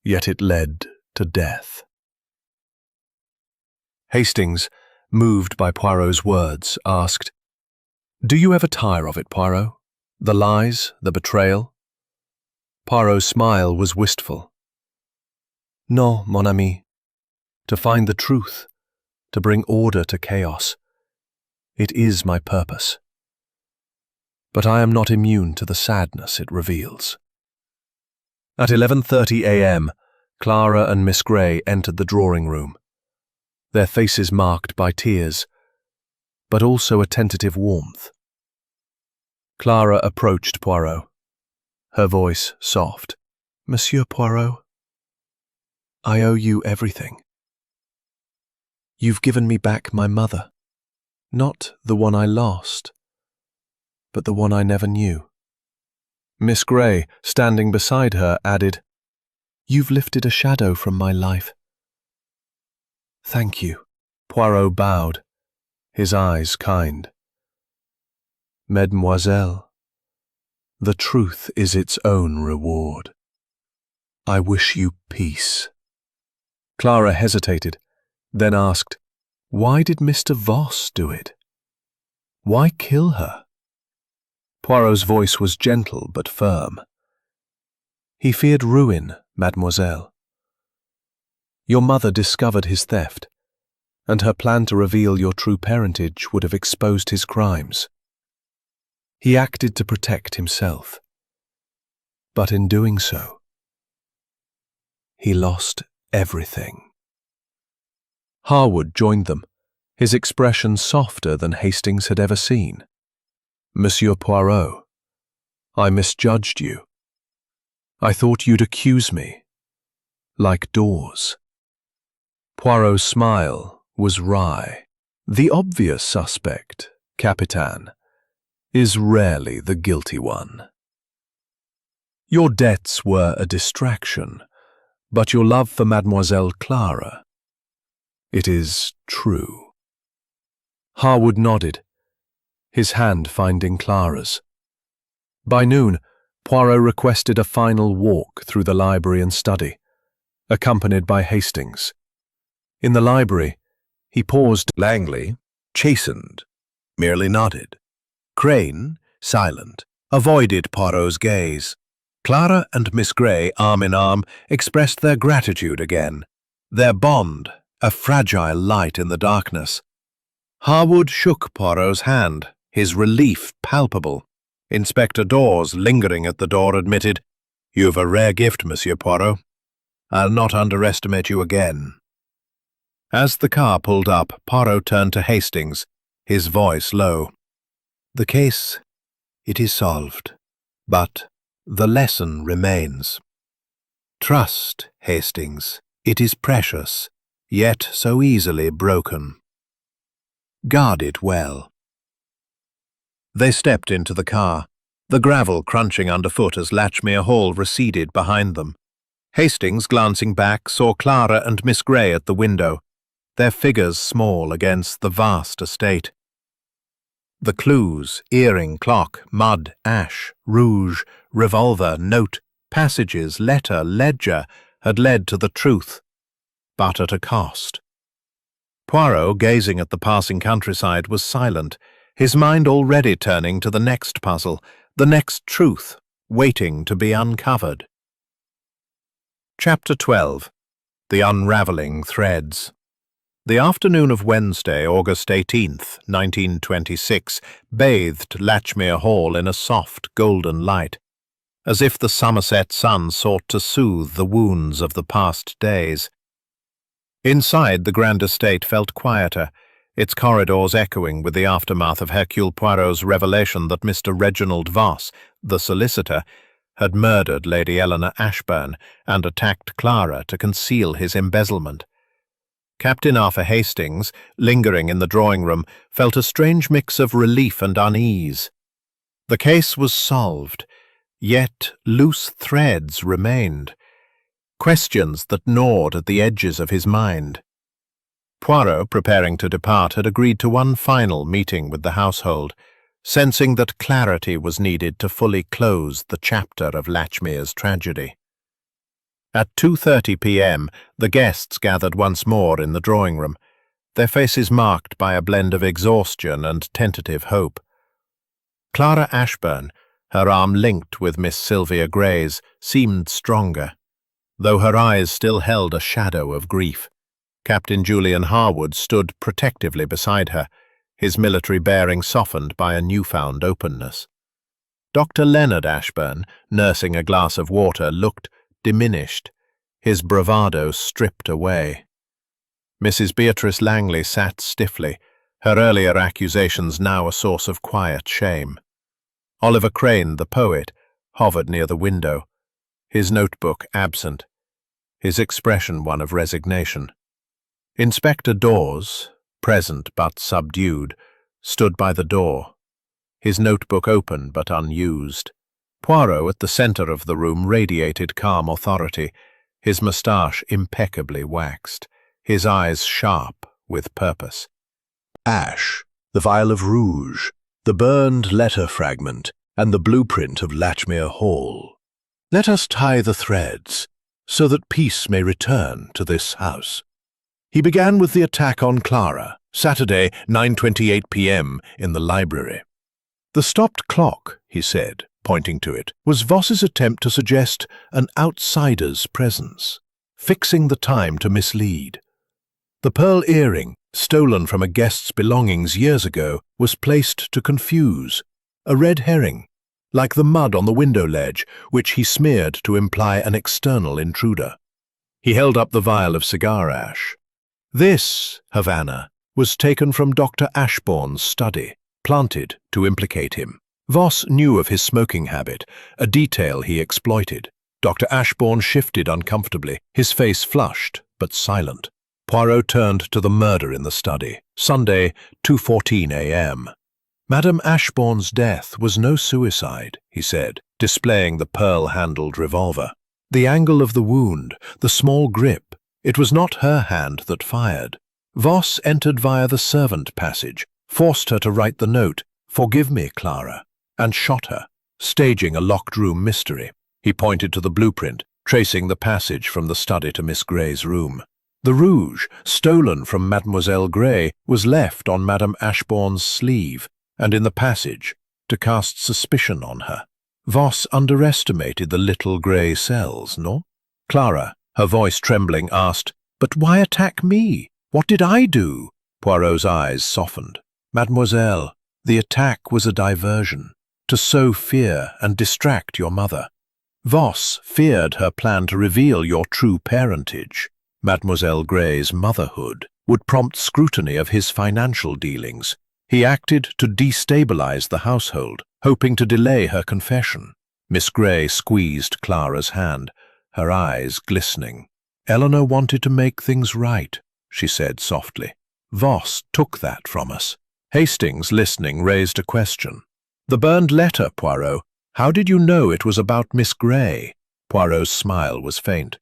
yet it led to death. Hastings, moved by Poirot's words, asked, "Do you ever tire of it, Poirot? The lies, the betrayal?" Poirot's smile was wistful. "No, mon ami. To find the truth, to bring order to chaos. It is my purpose." but I am not immune to the sadness it reveals. At 11:30 a.m., Clara and Miss Grey entered the drawing room, their faces marked by tears, but also a tentative warmth. Clara approached Poirot, her voice soft. "Monsieur Poirot, I owe you everything. You've given me back my mother, not the one I lost, but the one I never knew." Miss Grey, standing beside her, added, "You've lifted a shadow from my life." "Thank you." Poirot bowed, his eyes kind. "Mademoiselle, the truth is its own reward. I wish you peace." Clara hesitated, then asked, "Why did Mr. Voss do it? Why kill her?" Poirot's voice was gentle but firm. "He feared ruin, mademoiselle. Your mother discovered his theft, and her plan to reveal your true parentage would have exposed his crimes. He acted to protect himself, but in doing so, he lost everything." Harwood joined them, his expression softer than Hastings had ever seen. "Monsieur Poirot, I misjudged you. I thought you'd accuse me, like Dawes." Poirot's smile was wry. "The obvious suspect, Capitan, is rarely the guilty one. Your debts were a distraction, but your love for Mademoiselle Clara, it is true." Harwood nodded, his hand finding Clara's. By noon, Poirot requested a final walk through the library and study, accompanied by Hastings. In the library, he paused. Langley, chastened, merely nodded. Crane, silent, avoided Poirot's gaze. Clara and Miss Grey, arm in arm, expressed their gratitude again, their bond, a fragile light in the darkness. Harwood shook Poirot's hand, his relief palpable. Inspector Dawes, lingering at the door, admitted, "You've a rare gift, Monsieur Poirot. I'll not underestimate you again." As the car pulled up, Poirot turned to Hastings, his voice low. "The case, it is solved, but the lesson remains. Trust, Hastings, it is precious, yet so easily broken. Guard it well." They stepped into the car, the gravel crunching underfoot as Latchmere Hall receded behind them. Hastings, glancing back, saw Clara and Miss Grey at the window, their figures small against the vast estate. The clues, earring, clock, mud, ash, rouge, revolver, note, passages, letter, ledger, had led to the truth, but at a cost. Poirot, gazing at the passing countryside, was silent, his mind already turning to the next puzzle, the next truth, waiting to be uncovered. Chapter 12. The Unraveling Threads. The afternoon of Wednesday, August 18th, 1926, bathed Latchmere Hall in a soft, golden light, as if the Somerset sun sought to soothe the wounds of the past days. Inside, the grand estate felt quieter, its corridors echoing with the aftermath of Hercule Poirot's revelation that Mr. Reginald Voss, the solicitor, had murdered Lady Eleanor Ashburn and attacked Clara to conceal his embezzlement. Captain Arthur Hastings, lingering in the drawing-room, felt a strange mix of relief and unease. The case was solved, yet loose threads remained, questions that gnawed at the edges of his mind. Poirot, preparing to depart, had agreed to one final meeting with the household, sensing that clarity was needed to fully close the chapter of Latchmere's tragedy. At 2:30 p.m., the guests gathered once more in the drawing-room, their faces marked by a blend of exhaustion and tentative hope. Clara Ashburn, her arm linked with Miss Sylvia Grey's, seemed stronger, though her eyes still held a shadow of grief. Captain Julian Harwood stood protectively beside her, his military bearing softened by a newfound openness. Dr. Leonard Ashburn, nursing a glass of water, looked diminished, his bravado stripped away. Mrs. Beatrice Langley sat stiffly, her earlier accusations now a source of quiet shame. Oliver Crane, the poet, hovered near the window, his notebook absent, his expression one of resignation. Inspector Dawes, present but subdued, stood by the door, his notebook open but unused. Poirot, at the centre of the room, radiated calm authority, his moustache impeccably waxed, his eyes sharp with purpose. Ash, the vial of rouge, the burned letter fragment, and the blueprint of Latchmere Hall. Let us tie the threads, so that peace may return to this house. He began with the attack on Clara, Saturday, 9:28 p.m. in the library. The stopped clock, he said, pointing to it, was Voss's attempt to suggest an outsider's presence, fixing the time to mislead. The pearl earring, stolen from a guest's belongings years ago, was placed to confuse, a red herring, like the mud on the window ledge, which he smeared to imply an external intruder. He held up the vial of cigar ash. This, Havana, was taken from Dr. Ashbourne's study, planted to implicate him. Voss knew of his smoking habit, a detail he exploited. Dr. Ashbourne shifted uncomfortably, his face flushed but silent. Poirot turned to the murder in the study, Sunday, 2:14 a.m. Madame Ashbourne's death was no suicide, he said, displaying the pearl-handled revolver. The angle of the wound, the small grip, it was not her hand that fired. Voss entered via the servant passage, forced her to write the note, "Forgive me, Clara," and shot her, staging a locked-room mystery. He pointed to the blueprint, tracing the passage from the study to Miss Grey's room. The rouge, stolen from Mademoiselle Grey, was left on Madame Ashbourne's sleeve and in the passage to cast suspicion on her. Voss underestimated the little grey cells, no? Clara, her voice trembling, asked, "But why attack me? What did I do?" Poirot's eyes softened. "Mademoiselle, the attack was a diversion, to sow fear and distract your mother. Voss feared her plan to reveal your true parentage. Mademoiselle Grey's motherhood would prompt scrutiny of his financial dealings. He acted to destabilize the household, hoping to delay her confession." Miss Grey squeezed Clara's hand, her eyes glistening. "Eleanor wanted to make things right," she said softly. "Voss took that from us." Hastings, listening, raised a question. "The burned letter, Poirot. How did you know it was about Miss Grey?" Poirot's smile was faint.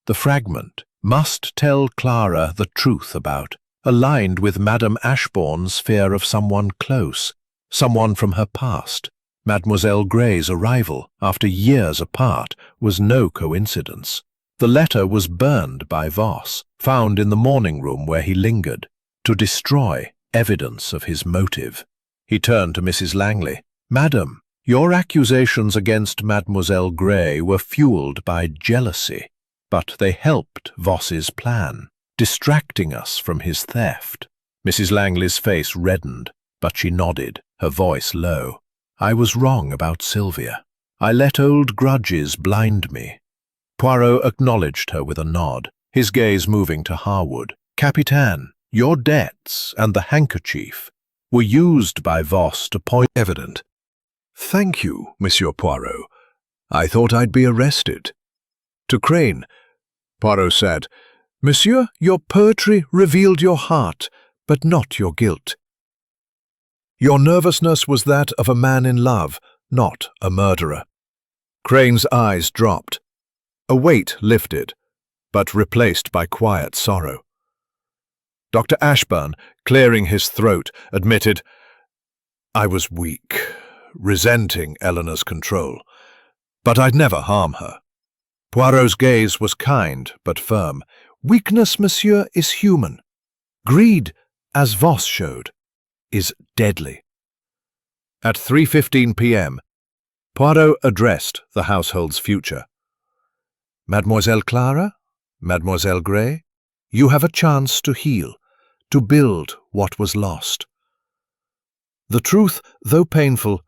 "The fragment must tell Clara the truth about, aligned with Madame Ashbourne's fear of someone close, someone from her past. Mademoiselle Grey's arrival, after years apart, was no coincidence. The letter was burned by Voss, found in the morning room where he lingered, to destroy evidence of his motive." He turned to Mrs. Langley. "Madam, your accusations against Mademoiselle Grey were fueled by jealousy, but they helped Voss's plan, distracting us from his theft." Mrs. Langley's face reddened, but she nodded, her voice low. "I was wrong about Sylvia. I let old grudges blind me." Poirot acknowledged her with a nod, his gaze moving to Harwood. "Capitaine, your debts and the handkerchief were used by Voss to point evident." "Thank you, Monsieur Poirot. I thought I'd be arrested." To Crane, Poirot said, "Monsieur, your poetry revealed your heart, but not your guilt. Your nervousness was that of a man in love, not a murderer." Crane's eyes dropped. A weight lifted, but replaced by quiet sorrow. Dr. Ashburn, clearing his throat, admitted, "I was weak, resenting Eleanor's control, but I'd never harm her." Poirot's gaze was kind but firm. "Weakness, monsieur, is human. Greed, as Voss showed, is deadly." At 3:15 p.m., Poirot addressed the household's future. "Mademoiselle Clara, Mademoiselle Grey, you have a chance to heal, to build what was lost. The truth, though painful,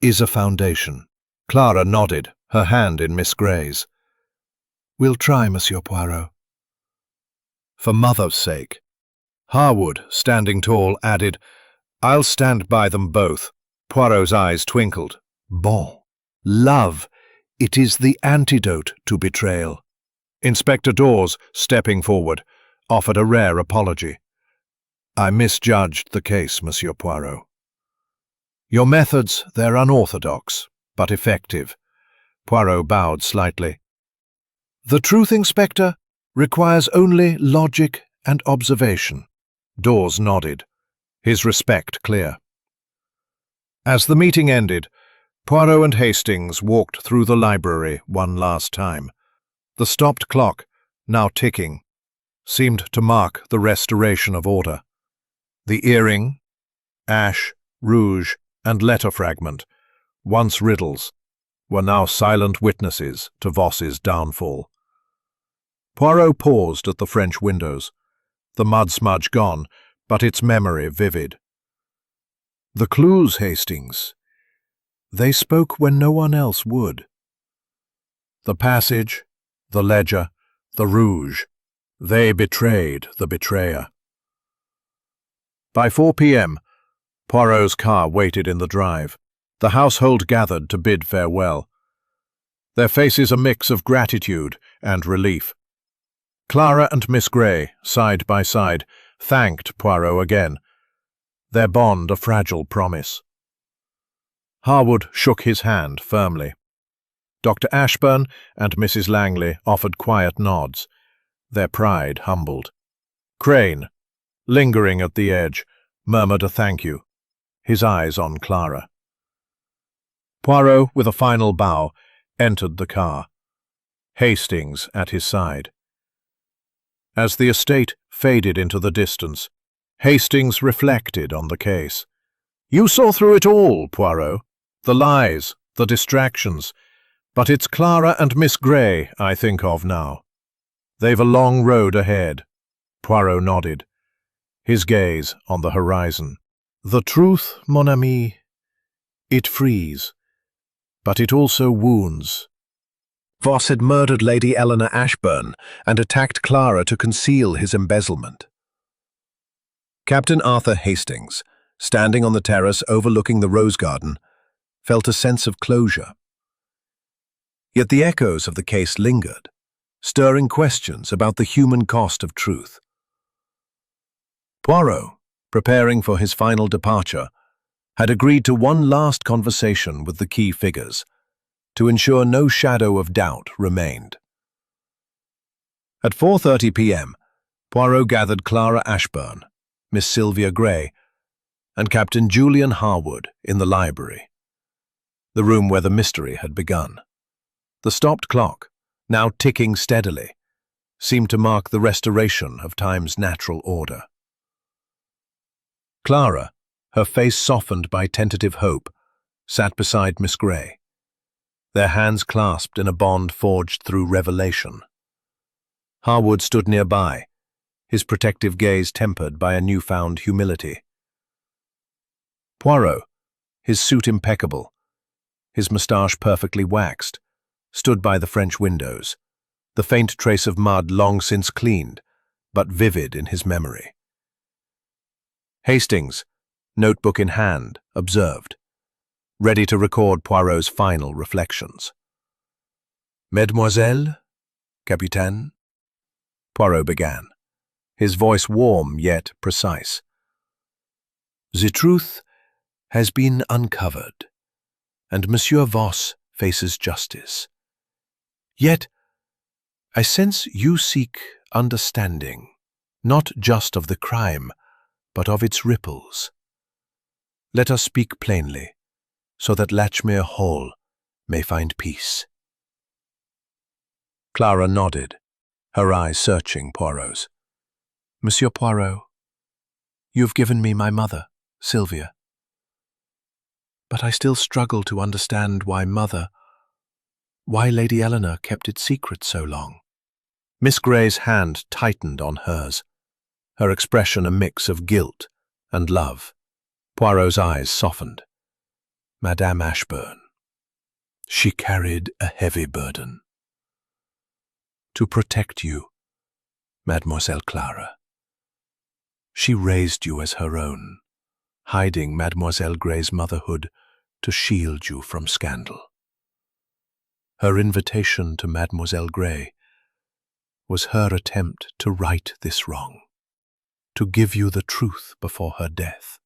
is a foundation. Clara nodded, her hand in Miss Grey's. "We'll try, Monsieur Poirot." "For mother's sake." Harwood, standing tall, added, "I'll stand by them both." Poirot's eyes twinkled. "Bon. Love, it is the antidote to betrayal." Inspector Dawes, stepping forward, offered a rare apology. "I misjudged the case, Monsieur Poirot." "Your methods, they're unorthodox, but effective." Poirot bowed slightly. "The truth, Inspector, requires only logic and observation." Dawes nodded, his respect clear. As the meeting ended, Poirot and Hastings walked through the library one last time. The stopped clock, now ticking, seemed to mark the restoration of order. The earring, ash, rouge, and letter fragment, once riddles, were now silent witnesses to Voss's downfall. Poirot paused at the French windows, the mud smudge gone, but its memory vivid. "The clues, Hastings. They spoke when no one else would. The passage, the ledger, the rouge, they betrayed the betrayer." By 4 p.m., Poirot's car waited in the drive. The household gathered to bid farewell, their faces a mix of gratitude and relief. Clara and Miss Grey, side by side, thanked Poirot again, their bond a fragile promise. Harwood shook his hand firmly. Dr. Ashburn and Mrs. Langley offered quiet nods, their pride humbled. Crane, lingering at the edge, murmured a thank you, his eyes on Clara. Poirot, with a final bow, entered the car, Hastings at his side. As the estate faded into the distance, Hastings reflected on the case. "You saw through it all, Poirot. The lies, the distractions. But it's Clara and Miss Grey I think of now. They've a long road ahead." Poirot nodded, his gaze on the horizon. "The truth, mon ami, it frees, but it also wounds." Voss had murdered Lady Eleanor Ashburn and attacked Clara to conceal his embezzlement. Captain Arthur Hastings, standing on the terrace overlooking the rose garden, felt a sense of closure. Yet the echoes of the case lingered, stirring questions about the human cost of truth. Poirot, preparing for his final departure, had agreed to one last conversation with the key figures, to ensure no shadow of doubt remained. At 4:30 p.m., Poirot gathered Clara Ashburn, Miss Sylvia Grey, and Captain Julian Harwood in the library, the room where the mystery had begun. The stopped clock, now ticking steadily, seemed to mark the restoration of time's natural order. Clara, her face softened by tentative hope, sat beside Miss Grey, their hands clasped in a bond forged through revelation. Harwood stood nearby, his protective gaze tempered by a newfound humility. Poirot, his suit impeccable, his moustache perfectly waxed, stood by the French windows, the faint trace of mud long since cleaned, but vivid in his memory. Hastings, notebook in hand, observed, ready to record Poirot's final reflections. "Mademoiselle, Capitaine," Poirot began, his voice warm yet precise. "The truth has been uncovered, and Monsieur Voss faces justice. Yet, I sense you seek understanding, not just of the crime, but of its ripples. Let us speak plainly, so that Latchmere Hall may find peace." Clara nodded, her eyes searching Poirot's. "Monsieur Poirot, you've given me my mother, Sylvia. But I still struggle to understand why Lady Eleanor kept it secret so long." Miss Grey's hand tightened on hers, her expression a mix of guilt and love. Poirot's eyes softened. "Madame Ashburn, She carried a heavy burden. To protect you, Mademoiselle Clara. She raised you as her own, hiding Mademoiselle Grey's motherhood to shield you from scandal. Her invitation to Mademoiselle Grey was her attempt to right this wrong, to give you the truth before her death.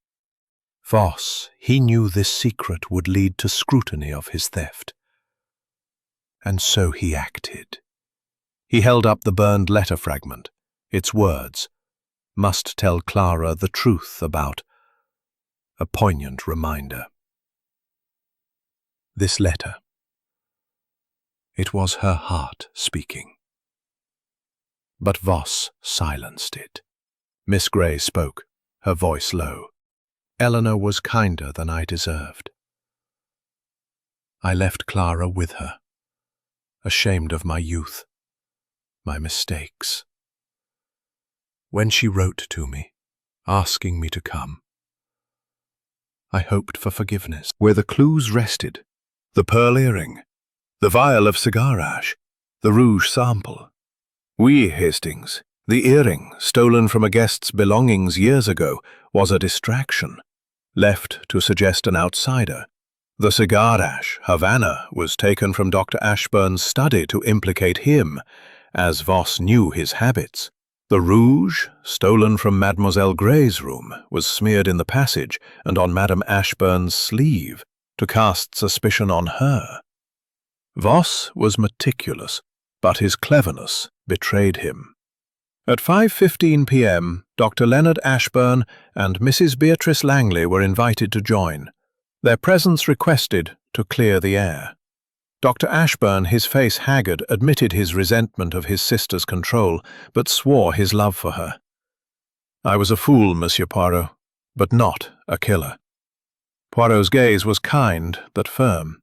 Voss, he knew this secret would lead to scrutiny of his theft, and so he acted. He held up the burned letter fragment. Its words must tell Clara the truth about a poignant reminder. This letter, it was her heart speaking. But Voss silenced it. Miss Grey spoke, her voice low. Eleanor was kinder than I deserved. I left Clara with her, ashamed of my youth, my mistakes. When she wrote to me, asking me to come, I hoped for forgiveness. Where the clues rested, the pearl earring, the vial of cigar ash, the rouge sample. Oui, Hastings, the earring, stolen from a guest's belongings years ago, was a distraction, left to suggest an outsider. The cigar ash, Havana, was taken from Dr. Ashburn's study to implicate him, as Voss knew his habits. The rouge, stolen from Mademoiselle Grey's room, was smeared in the passage and on Madame Ashburn's sleeve to cast suspicion on her. Voss was meticulous, but his cleverness betrayed him. At 5:15 p.m., Dr. Leonard Ashburn and Mrs. Beatrice Langley were invited to join, their presence requested to clear the air. Dr. Ashburn, his face haggard, admitted his resentment of his sister's control, but swore his love for her. I was a fool, Monsieur Poirot, but not a killer. Poirot's gaze was kind but firm.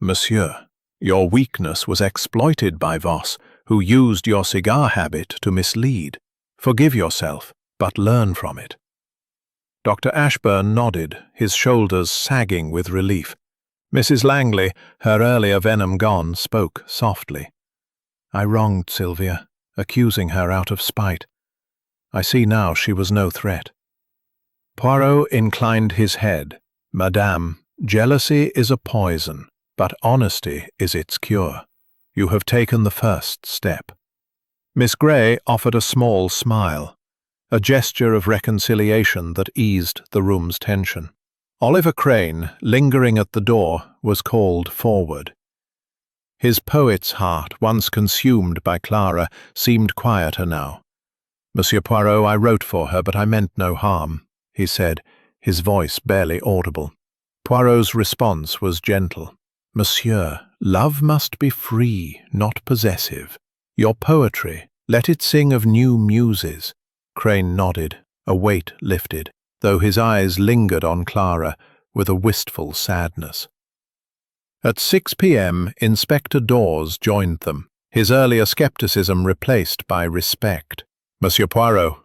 Monsieur, your weakness was exploited by Voss, who used your cigar habit to mislead. Forgive yourself, but learn from it. Dr. Ashburn nodded, his shoulders sagging with relief. Mrs. Langley, her earlier venom gone, spoke softly. I wronged Sylvia, accusing her out of spite. I see now she was no threat. Poirot inclined his head. Madame, jealousy is a poison, but honesty is its cure. You have taken the first step. Miss Grey offered a small smile, a gesture of reconciliation that eased the room's tension. Oliver Crane, lingering at the door, was called forward. His poet's heart, once consumed by Clara, seemed quieter now. Monsieur Poirot, I wrote for her, but I meant no harm, he said, his voice barely audible. Poirot's response was gentle. Monsieur, love must be free, not possessive. Your poetry, let it sing of new muses. Crane nodded, a weight lifted, though his eyes lingered on Clara with a wistful sadness. At 6 p.m., Inspector Dawes joined them, his earlier skepticism replaced by respect. Monsieur Poirot,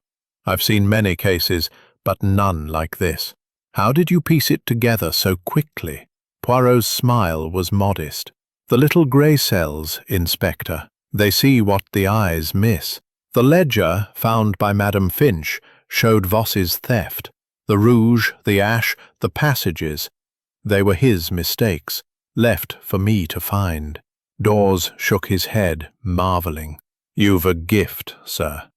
I've seen many cases, but none like this. How did you piece it together so quickly? Poirot's smile was modest. The little grey cells, Inspector. They see what the eyes miss. The ledger, found by Madame Finch, showed Voss's theft. The rouge, the ash, the passages. They were his mistakes, left for me to find. Dawes shook his head, marvelling. You've a gift, sir.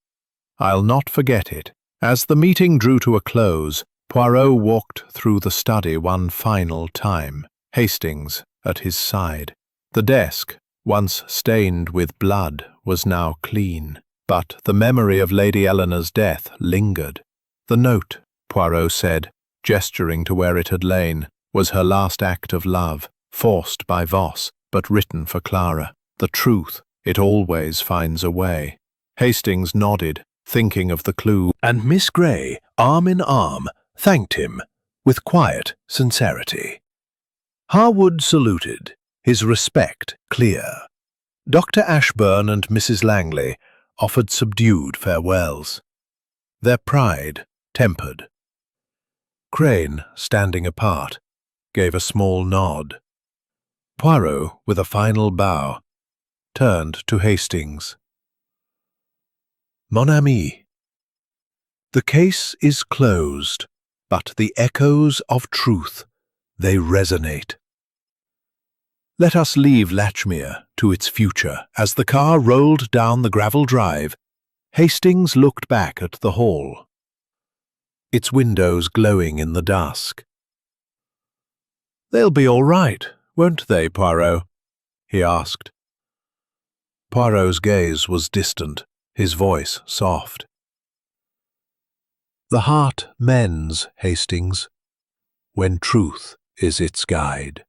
I'll not forget it. As the meeting drew to a close, Poirot walked through the study one final time, Hastings at his side. The desk, once stained with blood, was now clean, but the memory of Lady Eleanor's death lingered. The note, Poirot said, gesturing to where it had lain, was her last act of love, forced by Voss, but written for Clara. The truth, it always finds a way. Hastings nodded, thinking of the clue, and Miss Grey, arm in arm, thanked him with quiet sincerity. Harwood saluted, his respect clear. Dr. Ashburn and Mrs. Langley offered subdued farewells, their pride tempered. Crane, standing apart, gave a small nod. Poirot, with a final bow, turned to Hastings. Mon ami, the case is closed, but the echoes of truth, they resonate. Let us leave Latchmere to its future. As the car rolled down the gravel drive, Hastings looked back at the hall, its windows glowing in the dusk. "They'll be all right, won't they, Poirot?" he asked. Poirot's gaze was distant, his voice soft. "The heart mends, Hastings, when truth is its guide.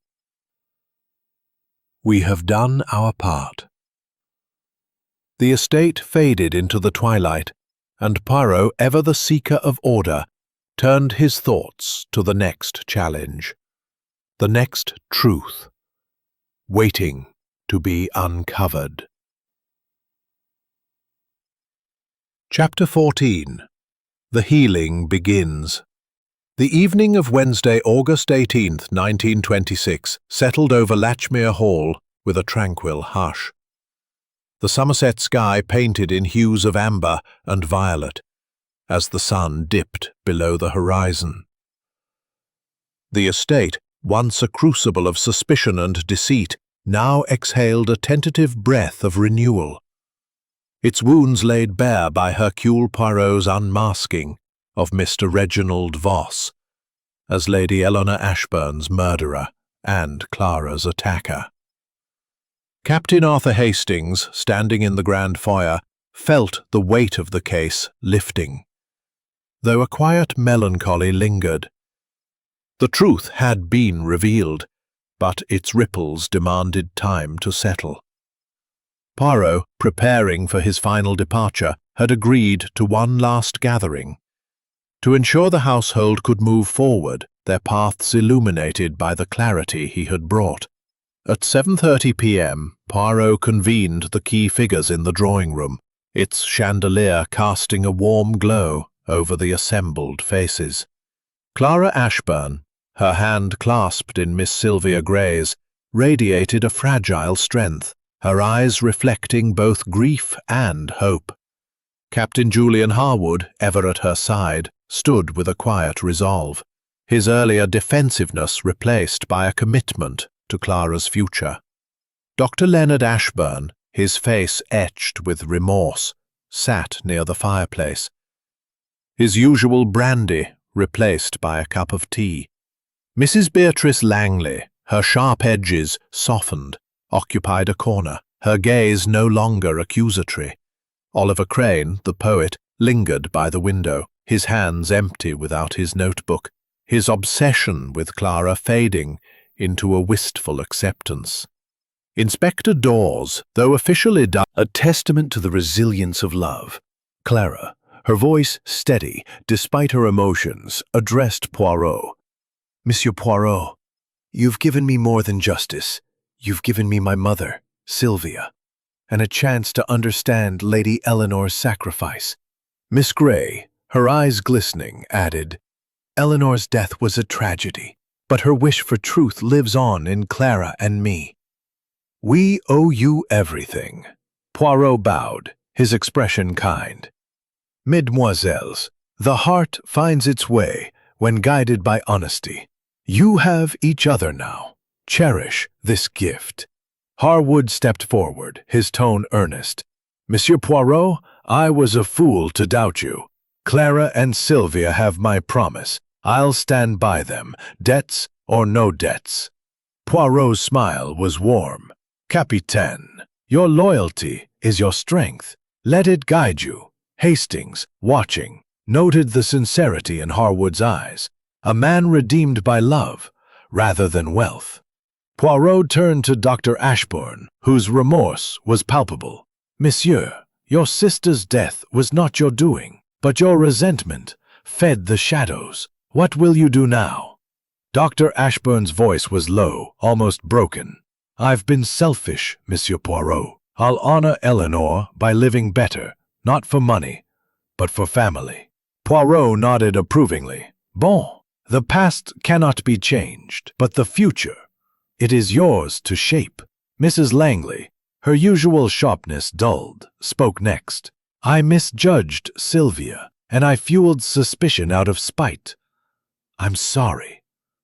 We have done our part." The estate faded into the twilight, and Poirot, ever the seeker of order, turned his thoughts to the next challenge, the next truth, waiting to be uncovered. Chapter 14. The Healing Begins. The evening of Wednesday, August 18th, 1926, settled over Latchmere Hall with a tranquil hush. The Somerset sky painted in hues of amber and violet, as the sun dipped below the horizon. The estate, once a crucible of suspicion and deceit, now exhaled a tentative breath of renewal. Its wounds laid bare by Hercule Poirot's unmasking of Mr. Reginald Voss, as Lady Eleanor Ashburn's murderer and Clara's attacker. Captain Arthur Hastings, standing in the grand foyer, felt the weight of the case lifting, though a quiet melancholy lingered. The truth had been revealed, but its ripples demanded time to settle. Poirot, preparing for his final departure, had agreed to one last gathering. To ensure the household could move forward, their paths illuminated by the clarity he had brought. At 7:30 p.m., Poirot convened the key figures in the drawing-room, its chandelier casting a warm glow over the assembled faces. Clara Ashburn, her hand clasped in Miss Sylvia Grey's, radiated a fragile strength, her eyes reflecting both grief and hope. Captain Julian Harwood, ever at her side, stood with a quiet resolve, his earlier defensiveness replaced by a commitment to Clara's future. Dr. Leonard Ashburn, his face etched with remorse, sat near the fireplace, his usual brandy replaced by a cup of tea. Mrs. Beatrice Langley, her sharp edges softened, occupied a corner, her gaze no longer accusatory. Oliver Crane, the poet, lingered by the window, his hands empty without his notebook, his obsession with Clara fading into a wistful acceptance. Inspector Dawes, though officially a testament to the resilience of love, Clara, her voice steady despite her emotions, addressed Poirot. "Monsieur Poirot, you've given me more than justice. You've given me my mother, Sylvia, and a chance to understand Lady Eleanor's sacrifice." Miss Grey, her eyes glistening, added, "Eleanor's death was a tragedy, but her wish for truth lives on in Clara and me. We owe you everything." Poirot bowed, his expression kind. "Mesdemoiselles, the heart finds its way when guided by honesty. You have each other now. Cherish this gift." Harwood stepped forward, his tone earnest. "Monsieur Poirot, I was a fool to doubt you. Clara and Sylvia have my promise. I'll stand by them, debts or no debts." Poirot's smile was warm. "Capitaine, your loyalty is your strength. Let it guide you." Hastings, watching, noted the sincerity in Harwood's eyes, a man redeemed by love rather than wealth. Poirot turned to Dr. Ashburn, whose remorse was palpable. "Monsieur, your sister's death was not your doing, but your resentment fed the shadows. What will you do now?" Dr. Ashburn's voice was low, almost broken. "I've been selfish, Monsieur Poirot. I'll honor Eleanor by living better, not for money, but for family." Poirot nodded approvingly. "Bon, the past cannot be changed, but the future, It is yours to shape. Mrs. Langley, her usual sharpness dulled, spoke next. I misjudged Sylvia, and I fueled suspicion out of spite. I'm sorry.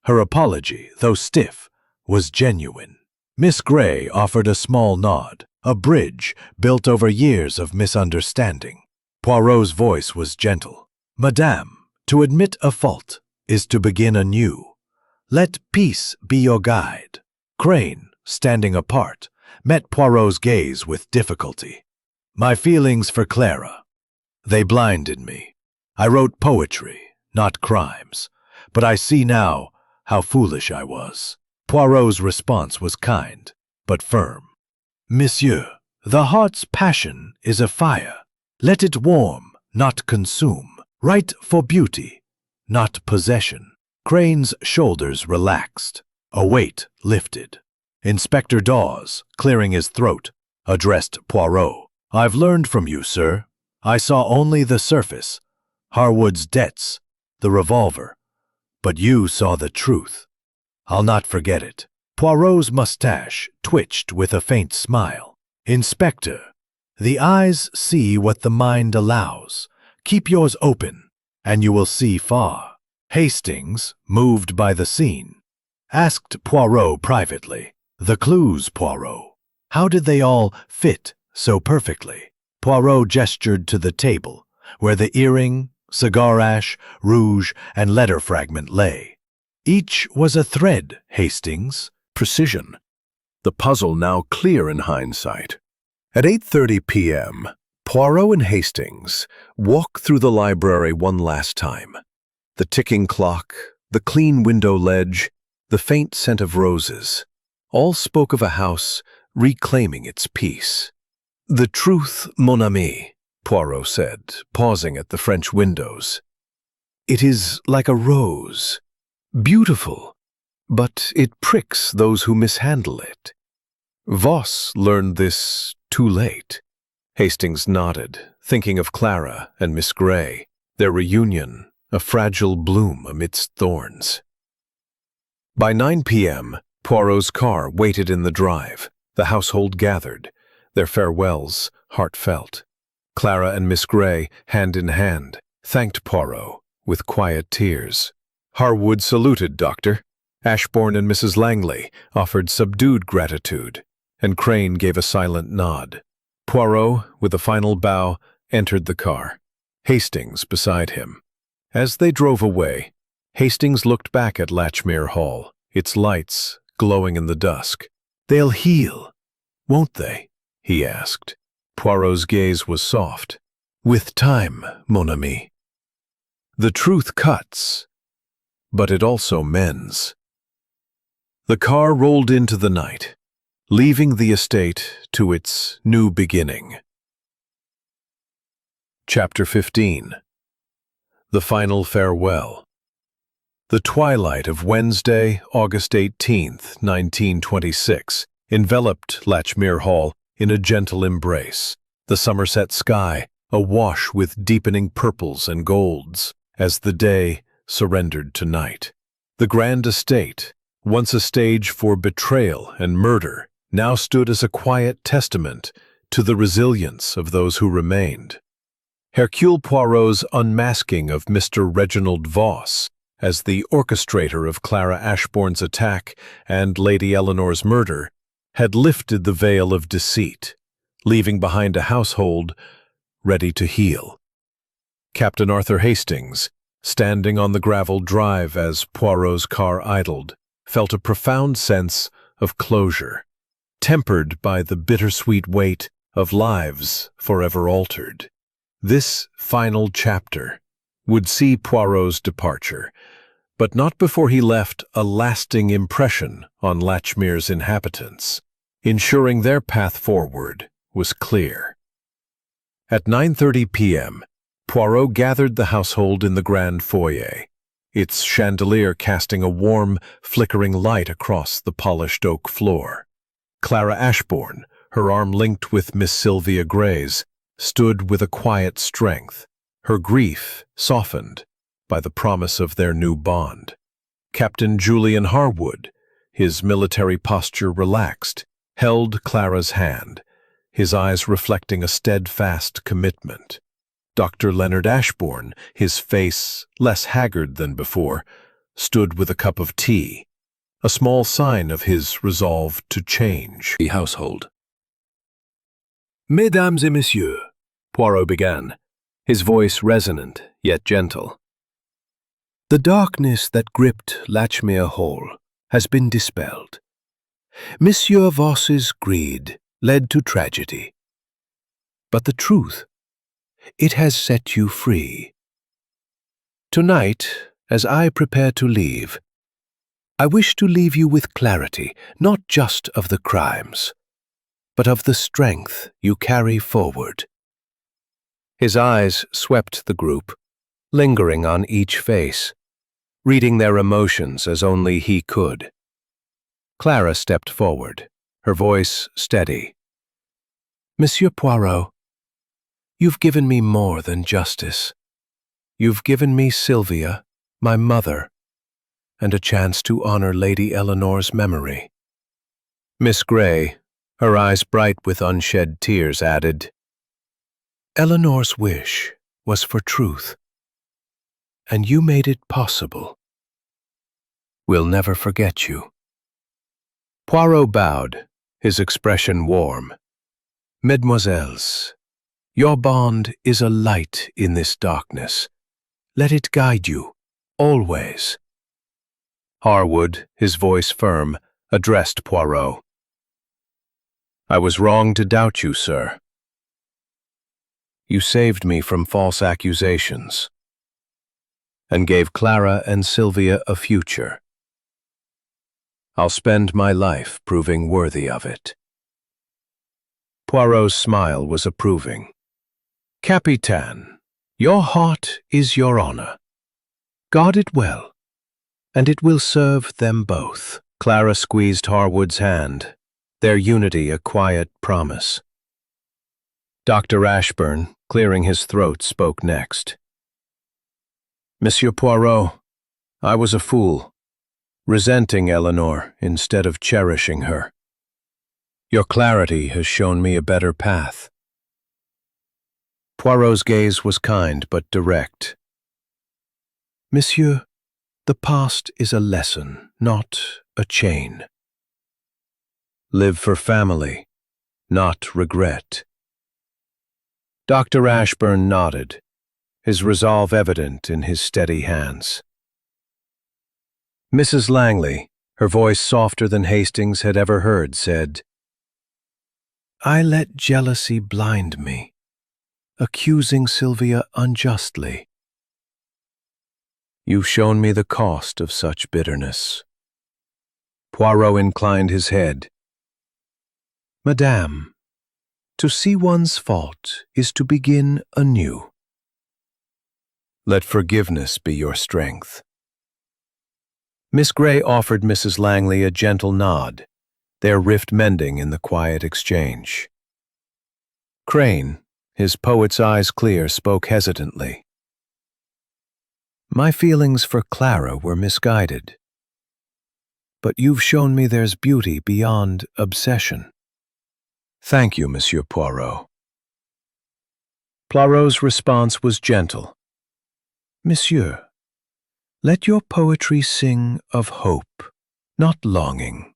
Her apology, though stiff, was genuine. Miss Grey offered a small nod, a bridge built over years of misunderstanding. Poirot's voice was gentle. Madame, to admit a fault is to begin anew. Let peace be your guide. Crane, standing apart, met Poirot's gaze with difficulty. My feelings for Clara. They blinded me. I wrote poetry, not crimes, but I see now how foolish I was. Poirot's response was kind, but firm. Monsieur, the heart's passion is a fire. Let it warm, not consume. Write for beauty, not possession. Crane's shoulders relaxed. A weight lifted. Inspector Dawes, clearing his throat, addressed Poirot. I've learned from you, sir. I saw only the surface, Harwood's debts, the revolver. But you saw the truth. I'll not forget it. Poirot's mustache twitched with a faint smile. Inspector, the eyes see what the mind allows. Keep yours open, and you will see far. Hastings, moved by the scene, asked Poirot privately, the clues, Poirot. How did they all fit so perfectly? Poirot gestured to the table, where the earring, cigar ash, rouge, and letter fragment lay. Each was a thread, Hastings. Precision. The puzzle now clear in hindsight. At 8:30 p.m., Poirot and Hastings walk through the library one last time. The ticking clock, the clean window ledge, the faint scent of roses, all spoke of a house reclaiming its peace. The truth, mon ami, Poirot said, pausing at the French windows. It is like a rose, beautiful, but it pricks those who mishandle it. Voss learned this too late. Hastings nodded, thinking of Clara and Miss Grey, their reunion, a fragile bloom amidst thorns. By 9 p.m., Poirot's car waited in the drive. The household gathered, their farewells heartfelt. Clara and Miss Grey, hand in hand, thanked Poirot with quiet tears. Harwood saluted Doctor. Ashbourne and Mrs. Langley offered subdued gratitude, and Crane gave a silent nod. Poirot, with a final bow, entered the car, Hastings beside him. As they drove away, Hastings looked back at Latchmere Hall, its lights glowing in the dusk. They'll heal, won't they? He asked. Poirot's gaze was soft. With time, mon ami. The truth cuts, but it also mends. The car rolled into the night, leaving the estate to its new beginning. Chapter 15. The Final Farewell. The twilight of Wednesday, August 18th, 1926, enveloped Latchmere Hall in a gentle embrace, the Somerset sky awash with deepening purples and golds, as the day surrendered to night. The grand estate, once a stage for betrayal and murder, now stood as a quiet testament to the resilience of those who remained. Hercule Poirot's unmasking of Mr. Reginald Voss as the orchestrator of Clara Ashbourne's attack and Lady Eleanor's murder had lifted the veil of deceit, leaving behind a household ready to heal. Captain Arthur Hastings, standing on the gravel drive as Poirot's car idled, felt a profound sense of closure, tempered by the bittersweet weight of lives forever altered. This final chapter would see Poirot's departure, but not before he left a lasting impression on Latchmere's inhabitants, ensuring their path forward was clear. At 9:30 p.m., Poirot gathered the household in the grand foyer, its chandelier casting a warm, flickering light across the polished oak floor. Clara Ashbourne, her arm linked with Miss Sylvia Grey's, stood with a quiet strength, her grief softened by the promise of their new bond. Captain Julian Harwood, his military posture relaxed, held Clara's hand, his eyes reflecting a steadfast commitment. Dr. Leonard Ashbourne, his face less haggard than before, stood with a cup of tea, a small sign of his resolve to change the household. Mesdames et messieurs, Poirot began, his voice resonant yet gentle. The darkness that gripped Latchmere Hall has been dispelled. Monsieur Voss's greed led to tragedy. But the truth, it has set you free. Tonight, as I prepare to leave, I wish to leave you with clarity, not just of the crimes, but of the strength you carry forward. His eyes swept the group, lingering on each face, reading their emotions as only he could. Clara stepped forward, her voice steady. Monsieur Poirot, you've given me more than justice. You've given me Sylvia, my mother, and a chance to honor Lady Eleanor's memory. Miss Grey, her eyes bright with unshed tears, added, Eleanor's wish was for truth, and you made it possible. We'll never forget you. Poirot bowed, his expression warm. Mesdemoiselles, your bond is a light in this darkness. Let it guide you, always. Harwood, his voice firm, addressed Poirot. I was wrong to doubt you, sir. You saved me from false accusations and gave Clara and Sylvia a future. I'll spend my life proving worthy of it. Poirot's smile was approving. Capitaine, your heart is your honor. Guard it well, and it will serve them both. Clara squeezed Harwood's hand, their unity a quiet promise. Dr. Ashbourne, clearing his throat, spoke next. Monsieur Poirot, I was a fool, resenting Eleanor instead of cherishing her. Your clarity has shown me a better path. Poirot's gaze was kind but direct. Monsieur, the past is a lesson, not a chain. Live for family, not regret. Dr. Ashbourne nodded, his resolve evident in his steady hands. Mrs. Langley, her voice softer than Hastings had ever heard, said, I let jealousy blind me, accusing Sylvia unjustly. You've shown me the cost of such bitterness. Poirot inclined his head. Madame, to see one's fault is to begin anew. Let forgiveness be your strength. Miss Grey offered Mrs. Langley a gentle nod, their rift mending in the quiet exchange. Crane, his poet's eyes clear, spoke hesitantly. My feelings for Clara were misguided, but you've shown me there's beauty beyond obsession. Thank you, Monsieur Poirot. Poirot's response was gentle. Monsieur, let your poetry sing of hope, not longing.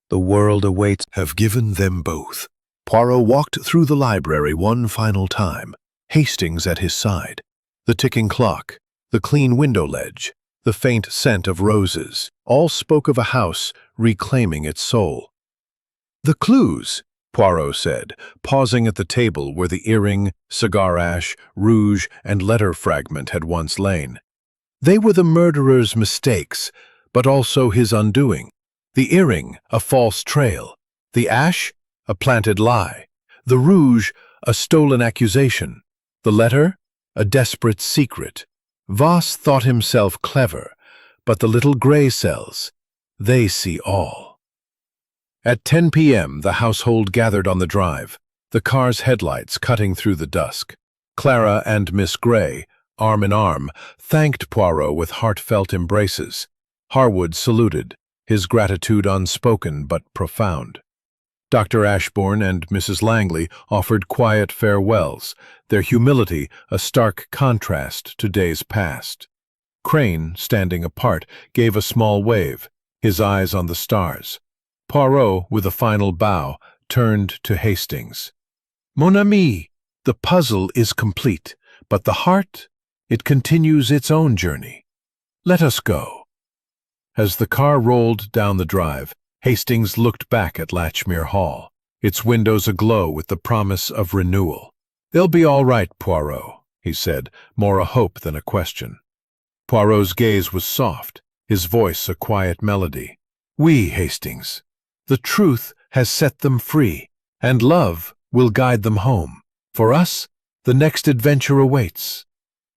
The world awaits. Have given them both. Poirot walked through the library one final time, Hastings at his side. The ticking clock, the clean window ledge, the faint scent of roses, all spoke of a house reclaiming its soul. The clues, Poirot said, pausing at the table where the earring, cigar ash, rouge, and letter fragment had once lain. They were the murderer's mistakes, but also his undoing. The earring, a false trail. The ash, a planted lie. The rouge, a stolen accusation. The letter, a desperate secret. Voss thought himself clever, but the little gray cells, they see all. At 10 p.m., the household gathered on the drive, the car's headlights cutting through the dusk. Clara and Miss Grey, arm in arm, thanked Poirot with heartfelt embraces. Harwood saluted, his gratitude unspoken but profound. Dr. Ashbourne and Mrs. Langley offered quiet farewells, their humility a stark contrast to days past. Crane, standing apart, gave a small wave, his eyes on the stars. Poirot, with a final bow, turned to Hastings. "Mon ami, the puzzle is complete, but the heart, it continues its own journey. Let us go." As the car rolled down the drive, Hastings looked back at Latchmere Hall, its windows aglow with the promise of renewal. "They'll be all right, Poirot," he said, more a hope than a question. Poirot's gaze was soft, his voice a quiet melody. "We, Hastings. The truth has set them free, and love will guide them home. For us, the next adventure awaits."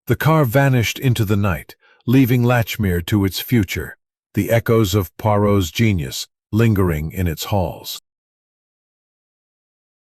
The car vanished into the night, leaving Latchmere to its future, the echoes of Poirot's genius lingering in its halls.